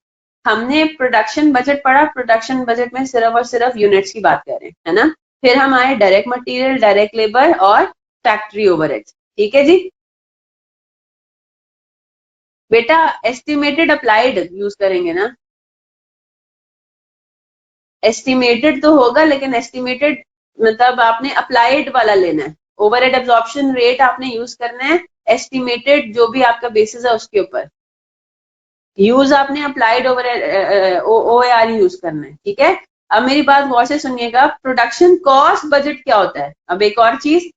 हमने प्रोडक्शन बजट पढ़ा, प्रोडक्शन बजट में सिर्फ और सिर्फ यूनिट्स की बात कर रहे हैं, है ना। फिर हम आए डायरेक्ट मटेरियल, डायरेक्ट लेबर और फैक्ट्री ओवरहेड्स। ठीक है जी। बेटा एस्टिमेटेड अप्लाइड यूज करेंगे ना। एस्टिमेटेड तो होगा लेकिन एस्टिमेटेड मतलब आपने अप्लाइड वाला लेना है। ओवरहेड एब्जॉर्प्शन रेट आपने यूज करना है, एस्टिमेटेड जो भी आपका बेसिस है उसके ऊपर। यूज आपने अप्लाइड ओवरहेड OAR यूज करना है, ठीक है। अब मेरी बात गौर से सुनिएगा, प्रोडक्शन कॉस्ट बजट क्या होता है। अब एक और चीज,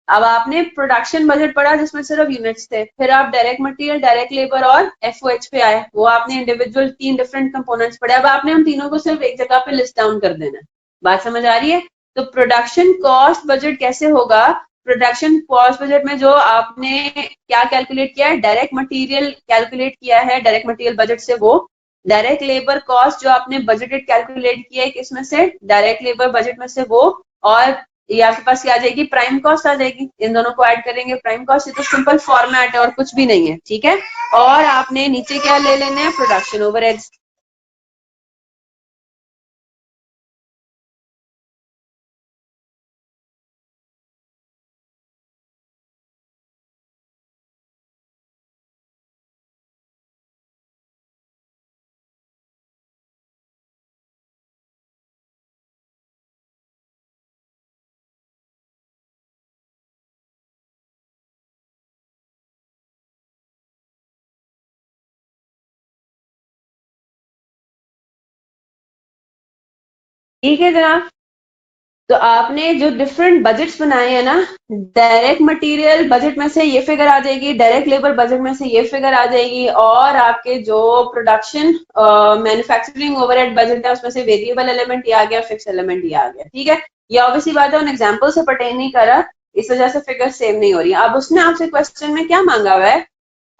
अब आपने प्रोडक्शन बजट पढ़ा जिसमें सिर्फ यूनिट्स थे, फिर आप डायरेक्ट मटेरियल, डायरेक्ट लेबर और FOH पे आए, वो आपने इंडिविजुअल 3 डिफरेंट कंपोनेंट्स पढ़े। अब आपने हम तीनों को सिर्फ एक जगह पे लिस्ट डाउन कर देना है। बात समझ आ रही है। तो प्रोडक्शन कॉस्ट बजट कैसे होगा। प्रोडक्शन कॉस्ट बजट में जो आपने क्या कैलकुलेट किया है, डायरेक्ट मटेरियल कैलकुलेट किया है डायरेक्ट मटेरियल बजट से, वो डायरेक्ट लेबर कॉस्ट जो आपने बजटेड कैलकुलेट किया है किसमें से, डायरेक्ट लेबर बजट में से वो, और ये आपके पास क्या आ जाएगी, प्राइम कॉस्ट आ जाएगी। इन दोनों को ऐड करेंगे, प्राइम कॉस्ट। ये तो सिंपल फॉर्मेट है और कुछ भी नहीं है, ठीक है। और आपने नीचे क्या ले लेना है, प्रोडक्शन ओवरहेड्स। ठीक है जनाब। तो आपने जो डिफरेंट बजट्स बनाए हैं ना, डायरेक्ट मटेरियल बजट में से ये फिगर आ जाएगी, डायरेक्ट लेबर बजट में से ये फिगर आ जाएगी, और आपके जो प्रोडक्शन मैन्युफैक्चरिंग ओवरहेड बजट है उसमें से वेरिएबल एलिमेंट ये आ गया, फिक्स एलिमेंट ये आ गया, ठीक है। ये ऑब्वियसली बात है, उन एग्जाम्पल से पर्टेन नहीं कर रहा, इस वजह से फिगर सेम नहीं हो रही। अब उसने आपसे क्वेश्चन में क्या मांगा हुआ है,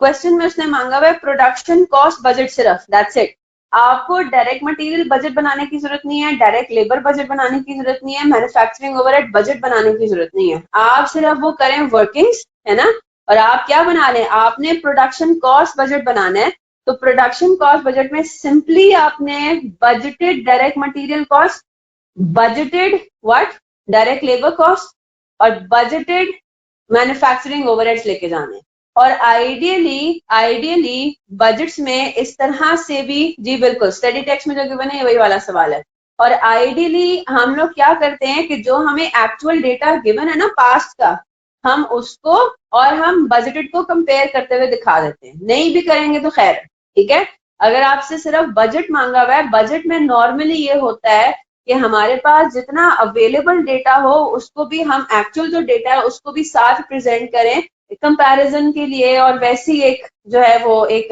क्वेश्चन में उसने मांगा हुआ है प्रोडक्शन कॉस्ट बजट सिर्फ, दैट्स इट। आपको डायरेक्ट मटेरियल बजट बनाने की जरूरत नहीं है, डायरेक्ट लेबर बजट बनाने की जरूरत नहीं है, मैन्युफैक्चरिंग ओवरहेड बजट बनाने की जरूरत नहीं है। आप सिर्फ वो करें वर्किंग्स, है ना। और आप क्या बना लें, आपने प्रोडक्शन कॉस्ट बजट बनाना है। तो प्रोडक्शन कॉस्ट बजट में सिंपली आपने budgeted direct material cost, budgeted what, direct labour cost, और बजटेड मैन्युफैक्चरिंग ओवरहेड्स लेके जाने हैं। और आइडियली आइडियली बजट्स में इस तरह से भी, जी बिल्कुल स्टडी टेक्स्ट में जो गिवन है वही वाला सवाल है। और आइडियली हम लोग क्या करते हैं कि जो हमें एक्चुअल डेटा गिवन है ना पास्ट का, हम उसको और हम बजटेड को कंपेयर करते हुए दिखा देते हैं। नहीं भी करेंगे तो खैर, ठीक है। अगर आपसे सिर्फ बजट मांगा हुआ है, बजट में नॉर्मली ये होता है कि हमारे पास जितना अवेलेबल डेटा हो उसको भी हम एक्चुअल जो डेटा है उसको भी साथ प्रेजेंट करें कंपैरिजन के लिए, और वैसी एक जो है वो एक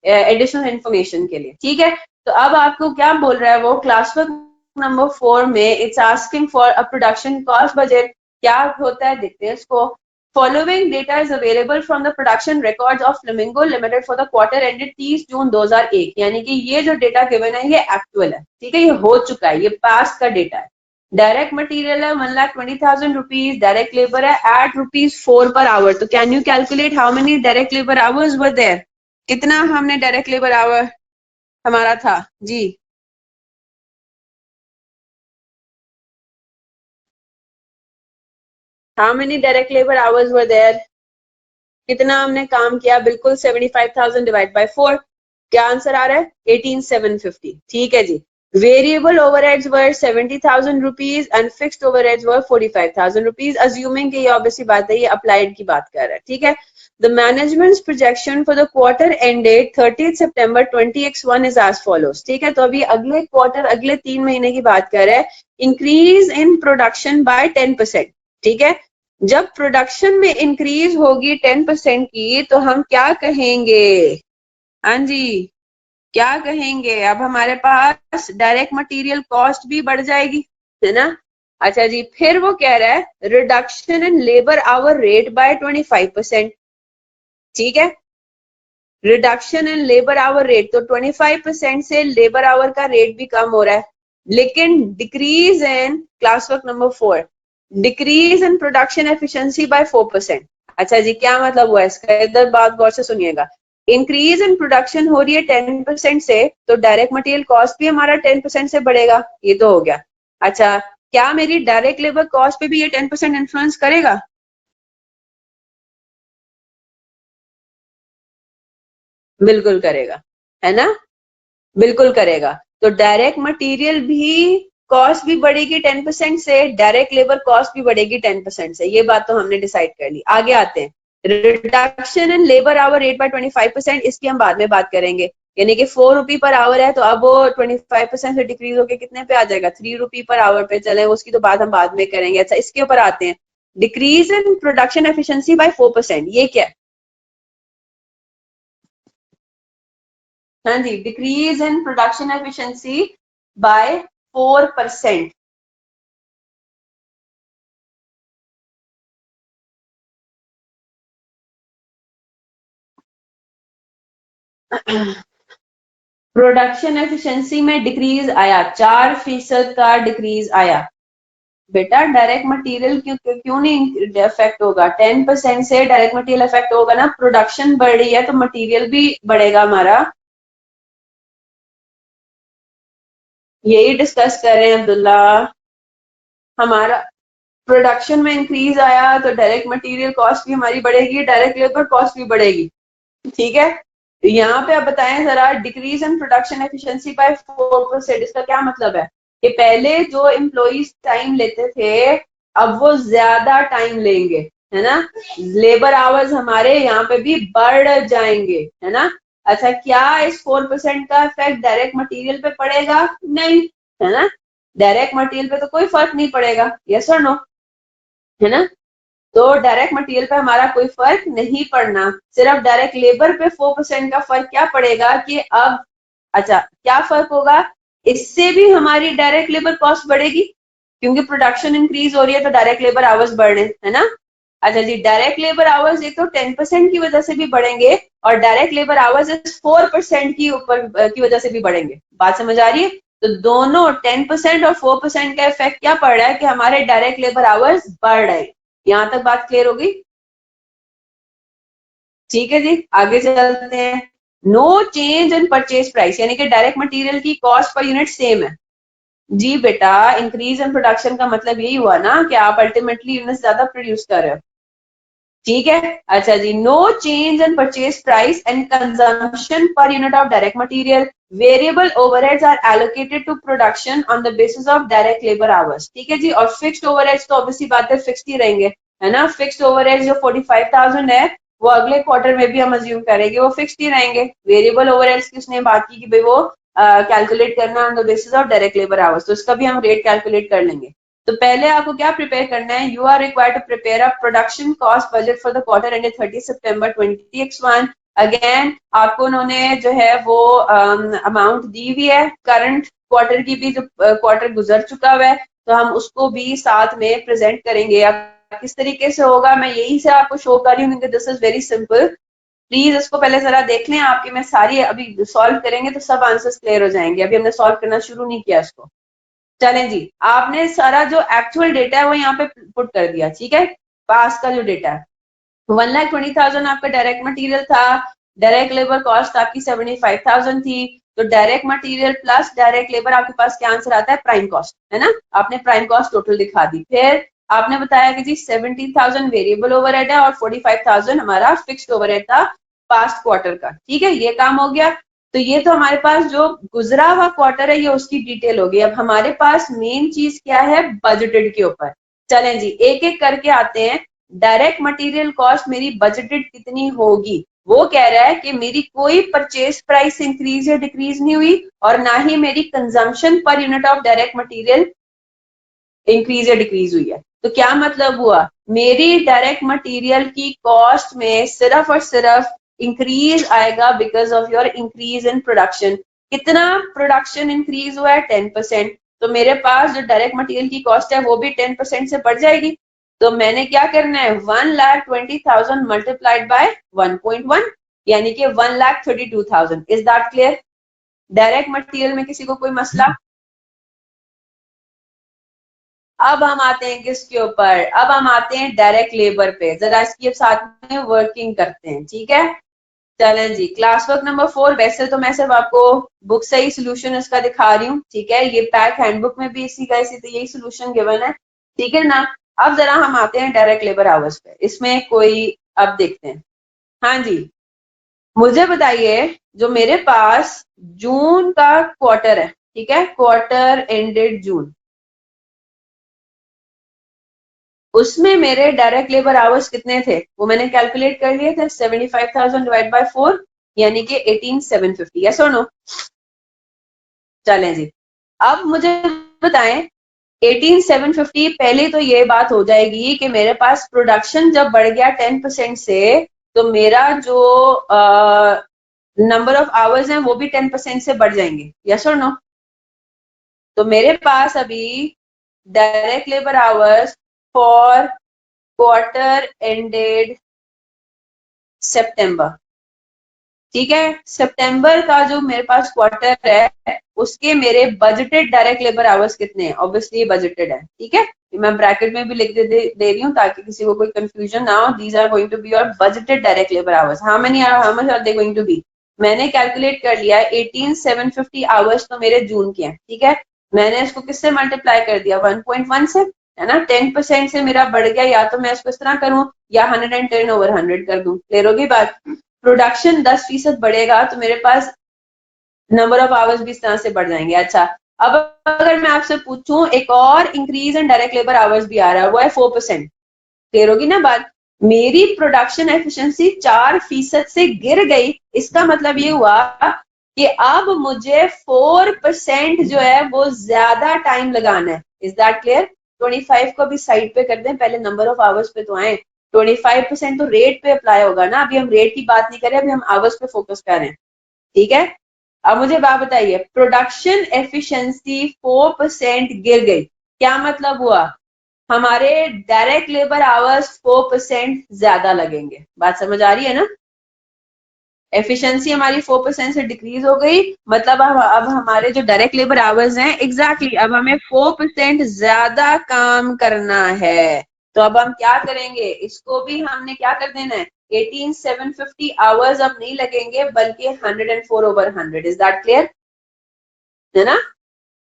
एडिशनल इंफॉर्मेशन के लिए, ठीक है। तो अब आपको क्या बोल रहा है वो, क्लास वर्क नंबर 4 में it's asking for a production cost budget. क्या होता है देखते हैं इसको। Following data is available from the production records of flamingo limited for the quarter ended 30 जून 2001। यानी कि ये जो डेटा गिवन है ये एक्चुअल है, ठीक है, ये हो चुका है, ये पास्ट का डेटा है। डायरेक्ट मटेरियल है 1,20,000 रुपीज, डायरेक्ट लेबर है एट ₹4 पर आवर। तो can you calculate how many direct labour hours were there, कितना हमने डायरेक्ट लेबर आवर हमारा था जी। How many direct labour hours were there, कितना हमने काम किया, बिल्कुल 75,000 डिवाइड बाय 4। क्या आंसर आ रहा है, 18,750, ठीक है जी। Variable overheads were 70,000 rupees and fixed overheads were 45,000 rupees, assuming कि ये ऑब्वियसली बात है, ये अप्लाइड की बात कर रहा है, ठीक है। The management's projection for the quarter ended 30th September 2021 is as follows, ठीक है। तो अभी अगले क्वार्टर, अगले 3 महीने की बात कर रहे हैं। इंक्रीज इन प्रोडक्शन बाय 10%, ठीक है। जब प्रोडक्शन में इंक्रीज होगी 10% की तो हम क्या कहेंगे, हाँ जी, क्या कहेंगे। अब हमारे पास डायरेक्ट मटेरियल कॉस्ट भी बढ़ जाएगी, है ना। अच्छा जी, फिर वो कह रहा है reduction in labour hour rate by 25%, ठीक है। Reduction in labour hour rate, तो 25% से लेबर आवर का रेट भी कम हो रहा है, लेकिन decrease in class work number 4, decrease in production efficiency by 4%। अच्छा जी, क्या मतलब हुआ इसका, इधर बात गौर से सुनिएगा। इंक्रीज इन प्रोडक्शन हो रही है 10% से, तो डायरेक्ट मटेरियल कॉस्ट भी हमारा 10% से बढ़ेगा, ये तो हो गया। अच्छा, क्या मेरी डायरेक्ट लेबर कॉस्ट पे भी ये 10% इन्फ्लुएंस करेगा? बिल्कुल करेगा, है ना, बिल्कुल करेगा। तो डायरेक्ट मटेरियल भी कॉस्ट भी बढ़ेगी 10% से, डायरेक्ट लेबर कॉस्ट भी बढ़ेगी 10% से, ये बात तो हमने डिसाइड कर ली। आगे आते हैं, reduction in labour hour rate by 25%, इसकी हम बाद में बात करेंगे। यानी कि 4 रुपी पर आवर है, तो अब वो 25% से डिक्रीज होकर कितने पे आ जाएगा, 3 रुपी पर आवर पे चले, उसकी तो बात हम बाद में करेंगे। अच्छा, इसके ऊपर आते हैं, decrease in production efficiency by 4%, ये क्या है? हाँ जी, decrease in production efficiency by 4%। Production efficiency में डिक्रीज आया, 4% का डिक्रीज आया। बेटा डायरेक्ट मटेरियल क्यों क्यों क्यों नहीं इफेक्ट होगा, 10% से डायरेक्ट मटेरियल इफेक्ट होगा ना, प्रोडक्शन बढ़ रही है तो मटेरियल भी बढ़ेगा हमारा। यही डिस्कस कर रहे हैं अब्दुल्ला। हमारा प्रोडक्शन में इंक्रीज आया तो डायरेक्ट मटेरियल कॉस्ट भी हमारी बढ़ेगी, डायरेक्ट लेबर कॉस्ट भी बढ़ेगी, ठीक है। तो यहाँ पे आप बताएं जरा, decrease in production efficiency by 4%, इसका क्या मतलब है कि पहले जो एम्प्लॉइज टाइम लेते थे, अब वो ज्यादा टाइम लेंगे, है ना, लेबर आवर्स हमारे यहाँ पे भी बढ़ जाएंगे, है ना। अच्छा, क्या इस 4% का इफेक्ट डायरेक्ट मटेरियल पे पड़ेगा? नहीं, है ना, डायरेक्ट मटेरियल पे तो कोई फर्क नहीं पड़ेगा, यस और नो, है ना। तो डायरेक्ट मटेरियल पे हमारा कोई फर्क नहीं पड़ना, सिर्फ डायरेक्ट लेबर पे 4% का फर्क क्या पड़ेगा कि अब, अच्छा क्या फर्क होगा, इससे भी हमारी डायरेक्ट लेबर कॉस्ट बढ़ेगी, क्योंकि प्रोडक्शन इंक्रीज हो रही है तो डायरेक्ट लेबर आवर्स बढ़ रहे हैं, है ना। अच्छा जी, डायरेक्ट लेबर आवर्स एक तो 10% की वजह से भी बढ़ेंगे, और डायरेक्ट लेबर आवर्स 4% की ऊपर की वजह से भी बढ़ेंगे, बात समझ आ रही है। तो दोनों 10% और 4% का इफेक्ट क्या पड़ रहा है कि हमारे डायरेक्ट लेबर आवर्स बढ़ रहे हैं। यहां तक बात क्लियर होगी? ठीक है जी, आगे चलते हैं। No change in purchase price, यानी कि डायरेक्ट मटेरियल की कॉस्ट पर यूनिट सेम है। जी बेटा, इंक्रीज इन प्रोडक्शन का मतलब यही हुआ ना कि आप अल्टीमेटली यूनिट ज्यादा प्रोड्यूस कर रहे हो, ठीक है। अच्छा जी, no change in purchase price and consumption per unit of direct material, variable overheads are allocated to production on the basis of direct labour hours, ठीक है जी। और फिक्स्ड ओवरहेड्स तो ऑब्वियसली बात है फिक्स्ड ही रहेंगे, है ना। फिक्स्ड ओवरहेड्स जो 45,000 है, वो अगले क्वार्टर में भी हम अज्यूम करेंगे वो फिक्स्ड ही रहेंगे। वेरिएबल ओवरहेड्स की उसने बात की कि भाई वो कैलकुलेट करना on the basis of direct labour hours, तो इसका भी हम रेट कैलकुलेट कर लेंगे। तो पहले आपको क्या प्रिपेयर करना है, you are required to prepare a production cost budget for the quarter ended 30 September 2021। Again आपको उन्होंने जो है वो अमाउंट दी हुई है, करंट क्वार्टर की भी, जो क्वार्टर गुजर चुका हुआ है, तो हम उसको भी साथ में प्रेजेंट करेंगे। अब किस तरीके से होगा मैं यही से आपको शो कर रही हूँ, क्योंकि this is very simple. Please इसको पहले जरा देख लें, आपके मैं सारी अभी सॉल्व करेंगे तो सब आंसर्स क्लियर हो जाएंगे, अभी हमने सॉल्व करना शुरू नहीं किया इसको। चलें जी, आपने सारा जो एक्चुअल डेटा है वो यहाँ पे पुट कर दिया, ठीक है। पास का जो डेटा है, 1,20,000 आपका डायरेक्ट मटेरियल था, डायरेक्ट लेबर कॉस्ट आपकी 75,000 थी, तो direct material plus direct labour आपके पास क्या आंसर आता है, प्राइम कॉस्ट, है ना। आपने प्राइम कॉस्ट टोटल दिखा दी। फिर आपने बताया कि जी 17,000 वेरिएबल ओवरहेड है और 45,000 हमारा फिक्स्ड ओवरहेड था पास्ट क्वार्टर का, ठीक है, ये काम हो गया। तो ये तो हमारे पास जो गुजरा हुआ क्वार्टर है ये उसकी डिटेल होगी। अब हमारे पास मेन चीज क्या है, बजटेड के ऊपर। चलें जी, एक एक करके आते हैं। डायरेक्ट मटेरियल कॉस्ट मेरी बजटेड कितनी होगी, वो कह रहा है कि मेरी कोई परचेज प्राइस इंक्रीज या डिक्रीज नहीं हुई, और ना ही मेरी consumption per unit of direct material increase या डिक्रीज हुई है। तो क्या मतलब हुआ, मेरी डायरेक्ट मटेरियल की कॉस्ट में सिर्फ और सिर्फ इंक्रीज आएगा because of your increase in production. कितना प्रोडक्शन इंक्रीज हुआ है, 10%। तो मेरे पास जो डायरेक्ट मटेरियल की कॉस्ट है वो भी 10% से बढ़ जाएगी। तो मैंने क्या करना है, 1,20,000 मल्टीप्लाइड बाय 1.1, यानी कि 1,32,000। Is that clear? Direct material में किसी को कोई मसला? अब हम आते हैं किसके ऊपर? अब हम आते हैं डायरेक्ट लेबर पे। जरा इसकी साथ में वर्किंग करते हैं, ठीक है? चलें जी, क्लास वर्क नंबर 4। वैसे तो मैं सिर्फ आपको बुक से ही सोल्यूशन इसका दिखा रही हूँ, ठीक है? ये पैक हैंडबुक में भी इसी का इसी तो यही सोल्यूशन गिवन है, ठीक है ना? अब जरा हम आते हैं डायरेक्ट लेबर आवर्स पे। इसमें कोई, अब देखते हैं। हाँ जी, मुझे बताइए, जो मेरे पास जून का क्वार्टर है, ठीक है, क्वार्टर एंडेड जून, उसमें मेरे डायरेक्ट लेबर आवर्स कितने थे? वो मैंने कैलकुलेट कर लिए थे। 75,000 डिवाइड बाय 4 यानी कि 18,750। यस और नो? चलें जी, अब मुझे बताएं, 18,750। पहले तो ये बात हो जाएगी कि मेरे पास प्रोडक्शन जब बढ़ गया 10% से, तो मेरा जो नंबर ऑफ आवर्स हैं वो भी 10% से बढ़ जाएंगे। यस और नो? तो मेरे पास अभी direct labour hours for quarter ended सितंबर, ठीक है, सितंबर का जो मेरे पास क्वार्टर है उसके मेरे बजटेड डायरेक्ट लेबर आवर्स कितने हैं? ऑब्वियसली बजटेड है, ठीक है? मैं ब्रैकेट में भी लिख दे रही हूँ ताकि किसी को कोई कंफ्यूजन ना हो। These are going to be your budgeted direct labour hours. How much are they going to be? मैंने कैलकुलेट कर लिया, 18,750 आवर्स तो मेरे जून के हैं, ठीक है? मैंने इसको किससे मल्टीप्लाई कर दिया? 1.1 से, है ना? 10% से मेरा बढ़ गया, या तो मैं इसको इस तरह करूं या 110/100 कर दूं। क्लियर होगी बात? प्रोडक्शन 10% बढ़ेगा तो मेरे पास नंबर ऑफ आवर्स भी इस तरह से बढ़ जाएंगे। अच्छा, अब अगर मैं आपसे पूछूं, एक और increase in direct labour hours भी आ रहा है, वो है 4%। क्लियर होगी ना बात? मेरी प्रोडक्शन एफिशिएंसी 4% से गिर गई। इसका मतलब ये हुआ कि अब मुझे 4% जो है वो ज्यादा टाइम लगाना है। Is that clear? 25 को भी साइड पे कर दें, पहले नंबर ऑफ आवर्स पे तो आए। 25% तो रेट पे अप्लाई होगा ना, अभी हम रेट की बात नहीं कर रहे, अभी हम आवर्स पे फोकस कर रहे हैं, ठीक है? अब मुझे बात बताइए, प्रोडक्शन एफिशिएंसी 4% गिर गई, क्या मतलब हुआ? हमारे डायरेक्ट लेबर आवर्स 4% ज्यादा लगेंगे। बात समझ आ रही है ना? एफिशिएंसी हमारी 4% से डिक्रीज हो गई, मतलब अब हमारे जो डायरेक्ट लेबर आवर्स हैं, एग्जैक्टली अब हमें 4% ज्यादा काम करना है। तो अब हम क्या करेंगे? इसको भी हमने क्या कर देना है? 18,750 आवर्स अब नहीं लगेंगे, बल्कि 104/100। Is that clear? है ना?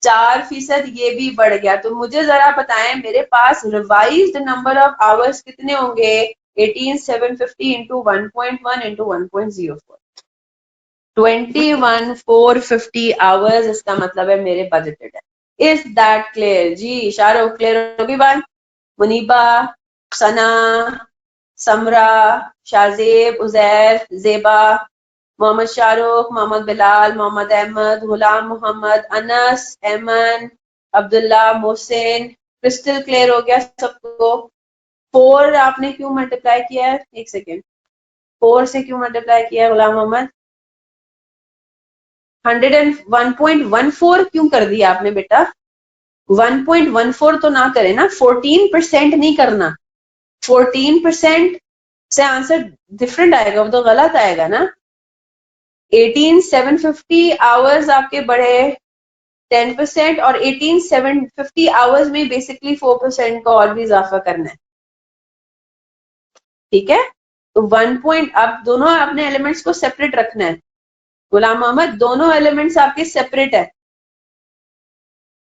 4% ये भी बढ़ गया। तो मुझे जरा बताएं, मेरे पास रिवाइज्ड नंबर ऑफ आवर्स कितने होंगे? 18,750 इंटू 1.1 इंटू 1.04, 21,450 आवर्स। इसका मतलब है मेरे बजटेड है। इज दैट क्लियर जी? शाहरुख, क्लियर होगी बात? मुनीबा, सना, समरा, शाहजेब, उजैर, जेबा, मोहम्मद शाहरुख, मोहम्मद बिलाल, मोहम्मद अहमद, गुलाम मोहम्मद, अनस, एमन, अब्दुल्ला, मोहसिन, क्रिस्टल, क्लियर हो गया सबको? 4 आपने क्यों मल्टीप्लाई किया है? एक सेकेंड, 4 से क्यों मल्टीप्लाई किया है गुलाम मोहम्मद? 101.14 क्यों कर दिया आपने बेटा? 1.14 तो ना करे ना, 14% नहीं करना। 14% से आंसर डिफरेंट आएगा, वो तो गलत आएगा ना। 18,750 आवर्स आपके बढ़े 10%, और 18,750 आवर्स में बेसिकली 4% का और भी इजाफा करना है, ठीक है? तो 1 पॉइंट, अब दोनों आपने एलिमेंट्स को सेपरेट रखना है गुलाम मोहम्मद, दोनों एलिमेंट्स आपके सेपरेट है।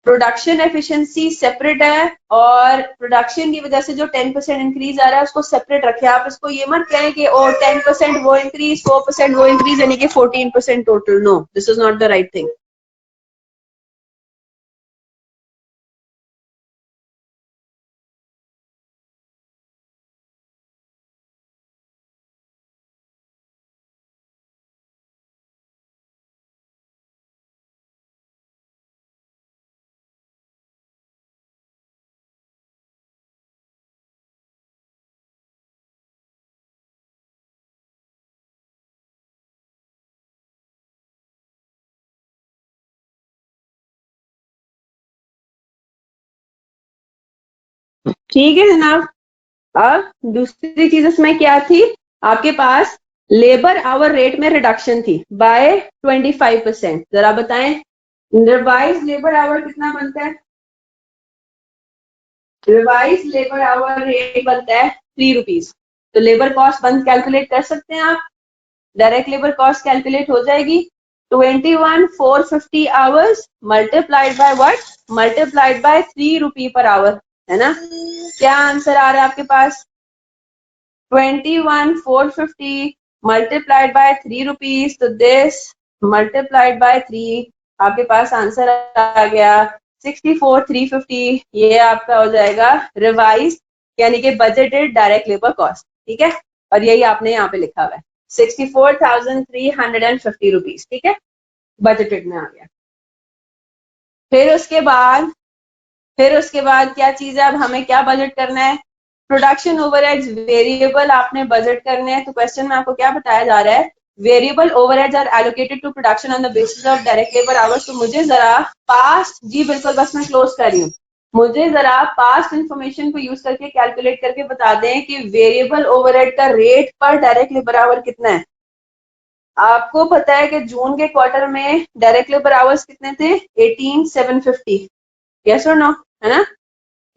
प्रोडक्शन एफिशिएंसी सेपरेट है, और प्रोडक्शन की वजह से जो 10% इंक्रीज आ रहा है उसको सेपरेट रखें। आप इसको ये मत कहें कि ओ 10% वो इंक्रीज, 4% वो इंक्रीज, यानी कि 14% टोटल। No, this is not the right thing. ठीक है जनाब। अब दूसरी चीज इसमें क्या थी आपके पास? लेबर आवर रेट में रिडक्शन थी बाय 25%। जरा बताएं रिवाइज लेबर आवर कितना बनता है? रिवाइज लेबर आवर रेट बनता है 3 रुपीज। तो लेबर कॉस्ट बंद कैलकुलेट कर सकते हैं आप। डायरेक्ट लेबर कॉस्ट कैलकुलेट हो जाएगी 21,450 hours multiplied by what? Multiplied by 3 rupee per hour, है ना? क्या आंसर आ रहा है आपके पास? 21,450 multiplied by 3 rupees, तो this multiplied by 3 आपके पास आंसर आ गया 64,350। ये आपका हो जाएगा रिवाइज यानी कि बजटेड डायरेक्ट लेबर कॉस्ट, ठीक है? और यही आपने यहाँ पे लिखा हुआ है 64,350 रुपीज, ठीक है? बजटेड में आ गया। फिर उसके बाद क्या चीज है? अब हमें क्या बजट करना है? प्रोडक्शन ओवरहेड्स वेरिएबल आपने बजट करने हैं। तो क्वेश्चन में आपको क्या बताया जा रहा है? Variable overheads are allocated to production on the basis of direct labour hours. तो मुझे जरा पास्ट, जी बिल्कुल, बस मैं क्लोज कर रही हूँ। मुझे जरा पास्ट इंफॉर्मेशन को यूज करके कैलकुलेट करके बता दें कि वेरिएबल ओवरहेड का रेट पर डायरेक्ट लेबर आवर कितना है। आपको पता है कि जून के क्वार्टर में डायरेक्ट लेबर आवर्स कितने थे? 18,750। यस और नो? है ना?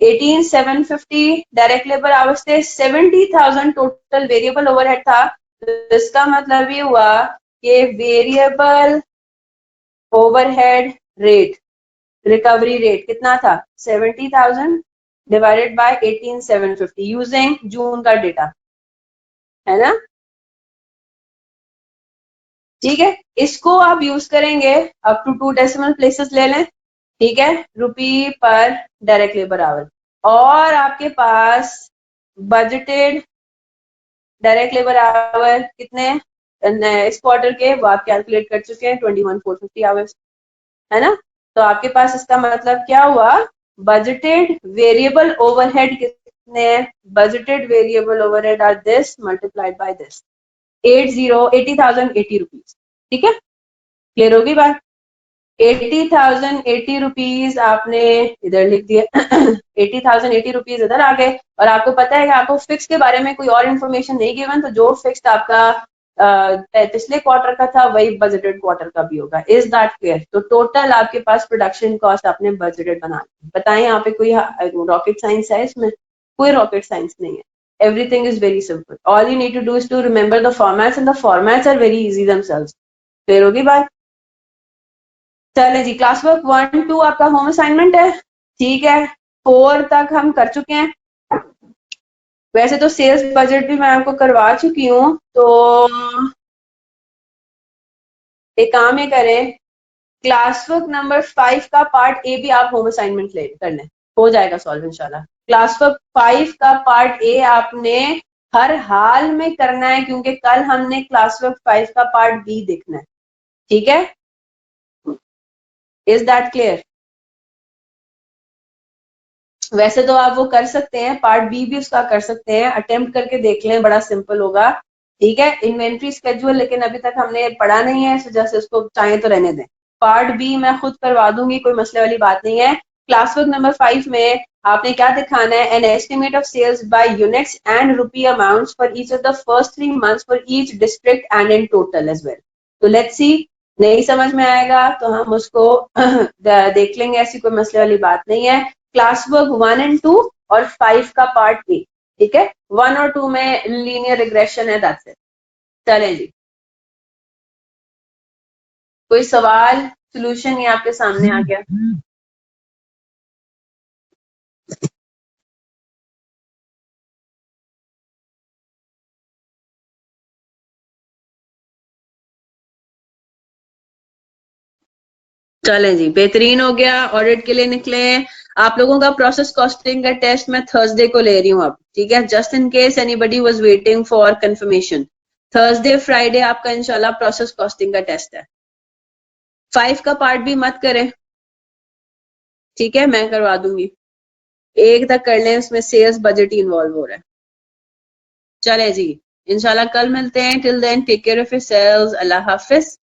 18,750 डायरेक्ट लेबर आवर्स थे। 70,000 टोटल वेरिएबल ओवरहेड था। तो इसका मतलब ये हुआ कि variable overhead rate, recovery rate कितना था? 70,000 डिवाइडेड बाय 18,750 यूजिंग जून का डेटा, है ना? ठीक है, इसको आप यूज करेंगे अप टू 2 डेसिमल प्लेसेस ले लें, ठीक है? रुपी पर डायरेक्ट लेबर आवर। और आपके पास बजटेड डायरेक्ट लेबर आवर कितने इस क्वार्टर के? वो आप कैलकुलेट कर चुके हैं 21,450 आवर्स, है ना? तो आपके पास इसका मतलब क्या हुआ? बजटेड वेरिएबल ओवरहेड कितने हैं? Budgeted variable overhead are this multiplied by this 80,080 rupees, ठीक है? क्लियर होगी बात? 80,080 रुपीज आपने इधर लिख दिया 80,080 रुपीज इधर आ गए। और आपको पता है कि आपको फिक्स के बारे में कोई और इन्फॉर्मेशन नहीं गिवन, तो जो फिक्स आपका पिछले क्वार्टर का था वही बजटेड क्वार्टर का भी होगा। Is that clear? तो टोटल आपके पास प्रोडक्शन कॉस्ट आपने बजटेड बना दी। बताएं यहाँ पे कोई रॉकेट साइंस है इसमें? कोई रॉकेट साइंस नहीं है। Everything is very simple. All you need to do is to remember the formats, and the formats are very easy themselves. Clear होगी बात? चले जी, क्लास वर्क 1-2 आपका होम असाइनमेंट है, ठीक है? 4 तक हम कर चुके हैं। वैसे तो सेल्स बजट भी मैं आपको करवा चुकी हूँ, तो एक काम ये करें, क्लास वर्क नंबर 5 का पार्ट ए भी आप होम असाइनमेंट ले कर लें, हो जाएगा सॉल्व इंशाल्लाह। क्लास वर्क 5 का पार्ट ए आपने हर हाल में करना है, क्योंकि कल हमने क्लास वर्क 5 का पार्ट बी देखना है, ठीक है? Is that clear? वैसे तो आप वो कर सकते हैं, पार्ट बी भी उसका कर सकते हैं, अटेम्प्ट करके देख लें, बड़ा सिंपल होगा, ठीक है? इन्वेंट्री स्केड्यूल लेकिन अभी तक हमने पढ़ा नहीं है, इस वजह से उसको चाहे तो रहने दें। पार्ट बी मैं खुद करवा दूंगी, कोई मसले वाली बात नहीं है। क्लास वर्क नंबर 5 में आपने क्या दिखाना है? An estimate of sales by units and rupee amounts for each of the first 3 months for each district and in total as well. तो लेट्स सी, नहीं समझ में आएगा तो हम उसको देख लेंगे, ऐसी कोई मसले वाली बात नहीं है। क्लास वर्क 1 एंड 2 और 5 का पार्ट ए, ठीक है? 1 और 2 में लीनियर रिग्रेशन है, दैट्स इट। चलें जी, कोई सवाल, सोल्यूशन ये आपके सामने आ गया? चलें जी, बेहतरीन हो गया। ऑडिट के लिए निकले। आप लोगों का प्रोसेस कॉस्टिंग का टेस्ट मैं थर्सडे को ले रही हूँ अब, ठीक है? Just in case anybody was waiting for confirmation, Thursday Friday आपका इंशाल्लाह प्रोसेस कॉस्टिंग का टेस्ट है। 5 का पार्ट भी मत करें, ठीक है? मैं करवा दूंगी, एक तक कर लें, उसमें सेल्स बजट ही इन्वॉल्व हो रहा है। चले जी, इंशाल्लाह कल मिलते हैं। Till then take care of yourselves, अल्लाह हाफिज।